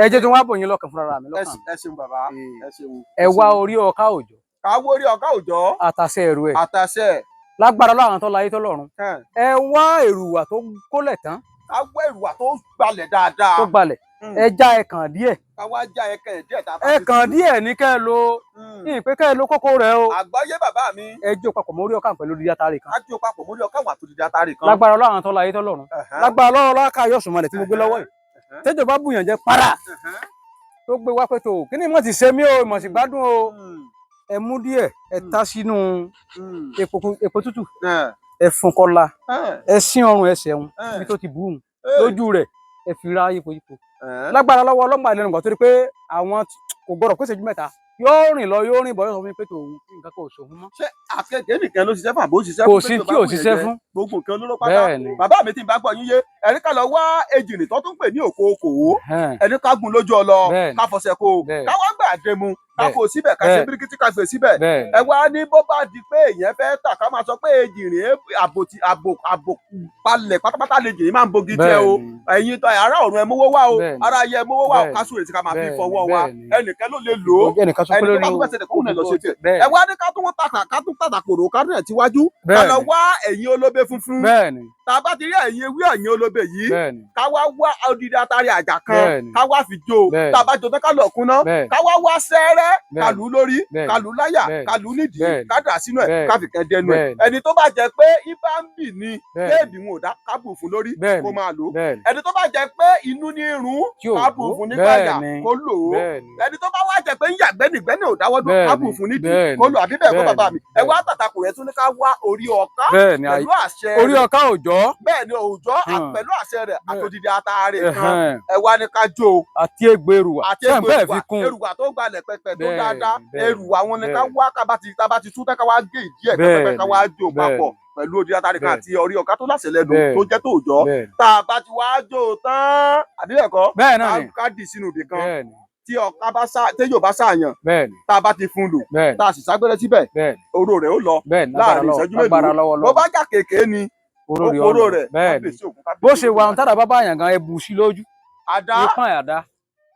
ẹ jẹ́ tí wọ́n á bò yín lọ́kàn fúnra mi lọ́kàn. ẹ ṣeun bàbá ẹ ṣeun. ẹ wá orí ọkà òjò. ká wó orí ọkà òjò. àtàṣe ẹrù ẹ. àtàṣe. lágbára láwọn tó láyé tó lọ́run. ẹ wá èrùwà tó kólẹ̀ tán. ká wá èrùwà tó gbalẹ̀ dáadáa. tó gbalẹ̀ ẹ já ẹkàn díẹ̀. ká wá já ẹkàn díẹ̀ tá a bá. ẹkàn díẹ̀ ní kẹ́ ẹ lo ní pé kẹ́ ẹ lo kókó rẹ̀ o. àgbáyé bàbá mi. ẹ jó papọ̀ mórí ọkà pẹ̀lú dídí atari kan. ká jó papọ̀ mórí ọkà wà tó dídí atari kan. lágbára láwọn tó láyé tó lọ́run. lágbára lọ́wọ́ Lákáyọ̀ Sọmọlẹ̀ tí mo gbé lọ́wọ́ yìí. tẹ́jọ̀ bá bùyàn jẹ́ para tó gbé wá pé tó kí ni mo ti ṣe mí o mo sì gbádùn o ẹ mú díẹ̀ ẹ ta sínú epo tútù ẹ fún kọlá ẹ sín ọrùn ẹsẹ̀ ń ibi tó ti bù ún lójú rẹ̀ ẹ fi ra yípo lágbára lọ́wọ́ ọlọ́gbà ìlẹ́nu gbà torí pé àwọn kò gbọ́dọ̀ pèsè ju mẹ́ta yóò rìn lọ yóò rìn bọ̀ yóò sọ fún mi pé tòun nǹkan kan ò sòun mọ́. ṣé akẹ́kẹ́ nìkan ló ṣiṣẹ́ fún àbó ṣiṣẹ́ kò sí tí ò ṣiṣẹ́ fún gbogbo nǹkan olóró pátá bàbá mi tí ń bá gbọ́ yín yé ẹni ká lọ wá ejìnrìn tó tún pè ní òkò okòwò ẹni ká gún lójú ọlọ ká fọṣẹ kó káwá gbà dẹmu ká fò síbẹ̀ ká ṣe bíríkítì ká gbé síbẹ̀ ẹ wá ní bó bá di pé èèyàn fẹ́ tà ká máa sọ pé ejìnrìn àbò palẹ̀ pátápátá lè jìnrìn máa ń bogi jẹ o ẹ̀yin tó ará ọ̀run ẹ mówó wá o ará ayé ẹ mówó wá o ká sùn rètí ká máa fi fọwọ́ wa ẹnìkan ló lè lò ó ẹnì tó bá tún fẹsẹ̀ kóhùn náà lọ ṣe tiẹ̀ ẹ wá ní ká tún tàtà kòrò ká náà tíwájú ká lọ wá ẹ̀yin olóbe funfun tá a bá ti rí ẹ̀yin ewé ẹ̀yin olóbe yìí ká wá odidi atari àjà kan ká wá fi jó tá a bá jó tán ká lọ kúnná ká wá sẹ́rẹ́ ká lù ú lórí ká lù ú láyà ká lù ú nídìí ká dà sínú ẹ̀ ká fi kàn dẹnu ẹ̀ ẹni tó bá jẹ pé ibà ń bì ní kéèdì wọn ò dá ká bù fún lórí kó máa lò ó ẹni tó bá jẹ pé inú ní irun ká bù fún nígbàyà kó lò ó ẹni tó bá wá jẹ pé ń yàgbẹ́ nìgbẹ́ni ò dáwọ́ dún ká bù fún nídìí kó lò àbí bẹ́ẹ̀ kó bàbá mi ẹ wá tàtàkùn rẹ̀ tún ní ká wá orí ọ̀ká pẹ̀lú àṣẹ rẹ̀ orí ọ̀ká òòjọ́ bẹ́ẹ̀ ni òòjọ́ pẹ̀lú àṣẹ rẹ̀ àtòdìdí àtàrẹ kan ẹ wá ní ká jó àti egbò èrùwà èrùwà tó gbalẹ̀ pẹpẹ tó dáadáa èrùwà wọn ni ká wá tá bá ti tú ká wá gé ìdí ẹ̀ pẹpẹ ká wá jó papọ̀ pẹ̀lú odi àtàrí kan àti orí ọ̀ká tó láṣẹ lẹ́nu tó jẹ́ tó òòjọ́ tá a bá ti wá jó tán àbí ẹ̀kọ́ ká dì sínú ibì kan tí ọ̀ká bá téyò bá ṣàyàn tá a bá ti fún lò tá a sì ságbẹ́rẹ́ síbẹ̀ oró rẹ̀ ó lọ láàrin ìṣẹ́jú mélòó bó bá jà kéèké ni oró rẹ̀ bó ṣe wà ń tàdà bàbá àyàn gan ẹbù sí lójú ìpọ́n àdá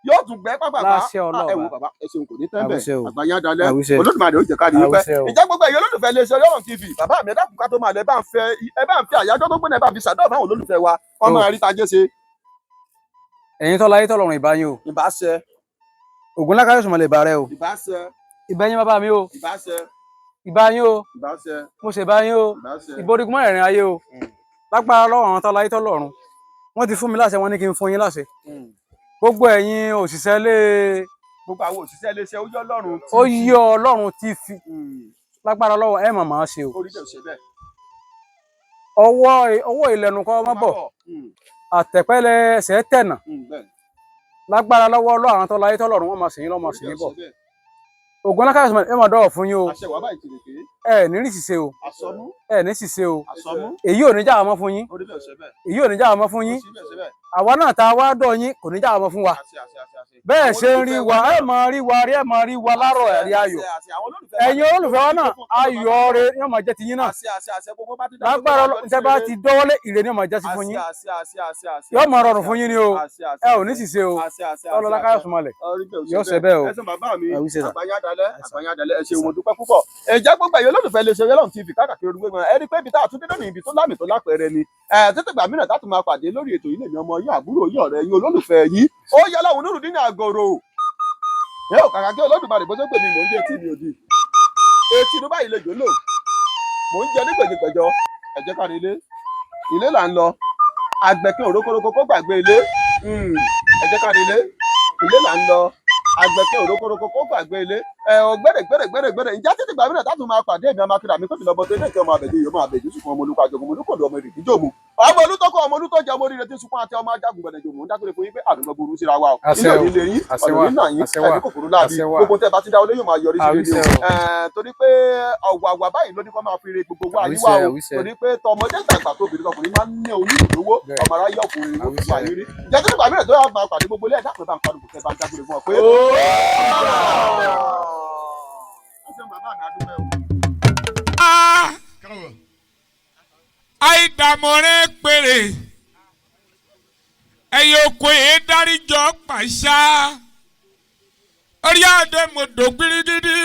yóò tún gbẹ pápá láṣẹ Ọlọ́run ẹ wo bàbá ẹ ṣeun kò ní tẹ́ bẹ́ẹ̀ àgbáyé adalẹ Olódùmarè ó jẹ́ ká rí i pẹ́ ìjẹ́ gbogbo ẹ̀yin olólùfẹ́ iléeṣẹ́ Ọlọ́run TV bàbá mi ẹ dákun ká tó máa lẹ ẹ bá ń fi àyájọ́ tó gbóná ẹ bá fi ṣàdọ́ fáwọn olólùfẹ́ wa wọ́n máa rí tajé ṣe. ẹ̀yin tọ́lá ayé tọ́lọ́run ìbáyín o ìbáṣẹ Ògúnlákà yóò sùnmọ̀lẹ̀ ìbàrẹ̀ o ìbáṣẹ ìbẹ́yìn bàbá mi o ìbáṣẹ ìbáyín o ìbáṣẹ mo ṣe báyín o ìborígun mọ́ ẹ̀rìn ayé o lágbára lọ́wọ́ àwọn tọ́lá ayé tọ́lọ́run wọ́n ti fún mi láṣẹ wọ́n ní kí n fún yín láṣẹ gbogbo ẹ̀yin òṣìṣẹ́ gbogbo àwọn òṣìṣẹ́ iléeṣẹ́ ó yí Ọlọ́run ti fi lágbára lọ́wọ́ ẹ̀ màmá ṣe o ọwọ́ ìlẹ̀nu kọ́ ọmọ bọ̀ àtẹ̀pẹ́lẹ̀ ẹsẹ̀ tẹ̀nà lágbára lọ́wọ́ Ọlọ́run àwọn tọ́lá ayé tọ́lọ́run wọ́n máa sìn yín lọ́mọ sìn yín bọ̀ Ògúnlákà ẹ máa dọ̀wọ̀ fún yín o ẹ ní rí ṣìṣe o ẹ ní ṣìṣe o èyí ò ní já àmọ́ fún yín èyí ò ní já àmọ́ fún yín àwa náà tá a wá dọ̀ yín kò ní já àmọ́ fún wa bẹ́ẹ̀ ṣe ń rí wa ẹ máa rí wa rí ẹ máa rí wa lárọ̀ ẹ̀rí ayọ̀ ẹ̀yin olólùfẹ́ wa náà ayọ̀ rẹ ni ó máa jẹ́ ti yín náà lágbára tẹ́ bá ti dọ́wọ́lé ire ni ó máa jẹ́ sí fún yín yóò máa rọrùn fún yín ni o ẹ ò ní ṣìṣe o Ọlọ́lákà yóò súnmọ́lẹ̀ yóò ṣe bẹ́ẹ̀ o àgbàyàdàlẹ ẹ ṣeun mo dúpẹ́ púpọ̀ ẹjẹ gbogbo ẹ̀yin olólùfẹ́ iléeṣẹ́ Ọlọ́run TV káàkiri orí gbogbo ẹ rí pé ibi tá a tún dé lónìí ibi tó lámì tó lápẹẹrẹ ni tètè gbà mìíràn láti máa pàdé lórí ètò yìí lèmi ọmọ yín àbúrò yín ọ̀rẹ́ yín olólùfẹ́ yín ó yẹ Ọlọ́run Nurudeen Agoro ẹ ò kàkà kí Olódùmarè bó ṣe pè mí mò ń jẹ etí mi òdì etí inú báyìí lè jò lò mò ń jẹ ní gbèjègbèjọ ẹ jẹ́ ká rí ilé là ń lọ àgbẹ̀kẹ́ òrókòrókò kó gbàgbé ilé ẹ jẹ́ ká rí ilé là ń lọ àgbẹ̀kẹ́ òrókòrókò kó gbàgbé ilé gbẹ̀rẹ̀ ìjà títí gbà mìíràn táàtún máa pàdé èmi amákìrà mi kófì lọ́mọdé ní ìkẹ́ ọmọ àbẹ̀jẹ̀ yìí ọmọ àbẹ̀jẹ̀ sùkún ọmọ olùkọ́ àjọgùn olùkọ́dọ̀ ọmọ èrè ìjọ mu ọmọ olùtọ́kọ ọmọ olùtọ́jà ọmọ oríire tí sùkún àti ọmọ ajagun gbẹ̀dẹ̀ jòmù ń dákúrẹ́ fún yín pé àdúgbò burú síra wa o ilé òní lè yín ọ̀nà yín náà yín ẹ̀mí kòkòrò láàbí gbogbo tẹ́ bá ti dá olé yóò máa yọrí sí rere o torí pé ọ̀wàwà báyìí ló ní kó máa fi re gbogbo wa yíwá o torí pé tọmọdé tàgbà tó obìnrin tọkùnrin máa ń ní onídùúwó ọmọ aráyé ọkùnrin ló fi wà yín rí jẹ́ títí gbàmíràn tó yà máa pàdé gbogbo ilé ẹ̀dá pé bá ń padùkù tẹ́ bá ń dágbére fún ọ pé àìdàmọ̀rẹ́ péré ẹ̀yẹ oko yìí dáríjọ́ pàṣá orí àdé mọ̀dọ̀ gbirigidi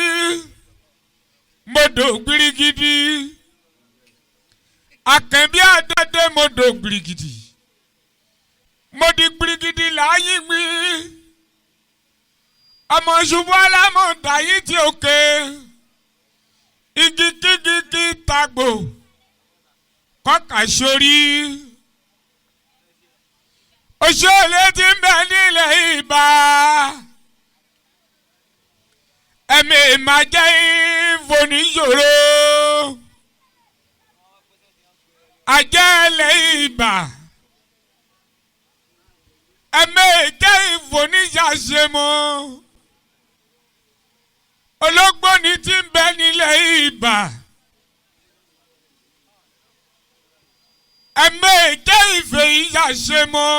akẹ́bí àdé mọ̀dọ̀ gbirigidi mọ̀dí gbirigidi láyé gbé ọmọ ṣubú alámọ̀dá yìí tí ó ké igi kíkíkí tagbò kọ́kà sórí oṣooṣù tí ń bẹ nílẹ̀ Ìbà ẹ̀mí máa jẹ́ ìfòníṣòro àjẹ́lẹ̀ ibà ẹ̀mí jẹ́ ìfòníṣàṣemọ́ ológbò ní tí ń bẹ nílẹ̀ ibà ẹ̀mí jẹ́ ìfèyíṣàṣemọ́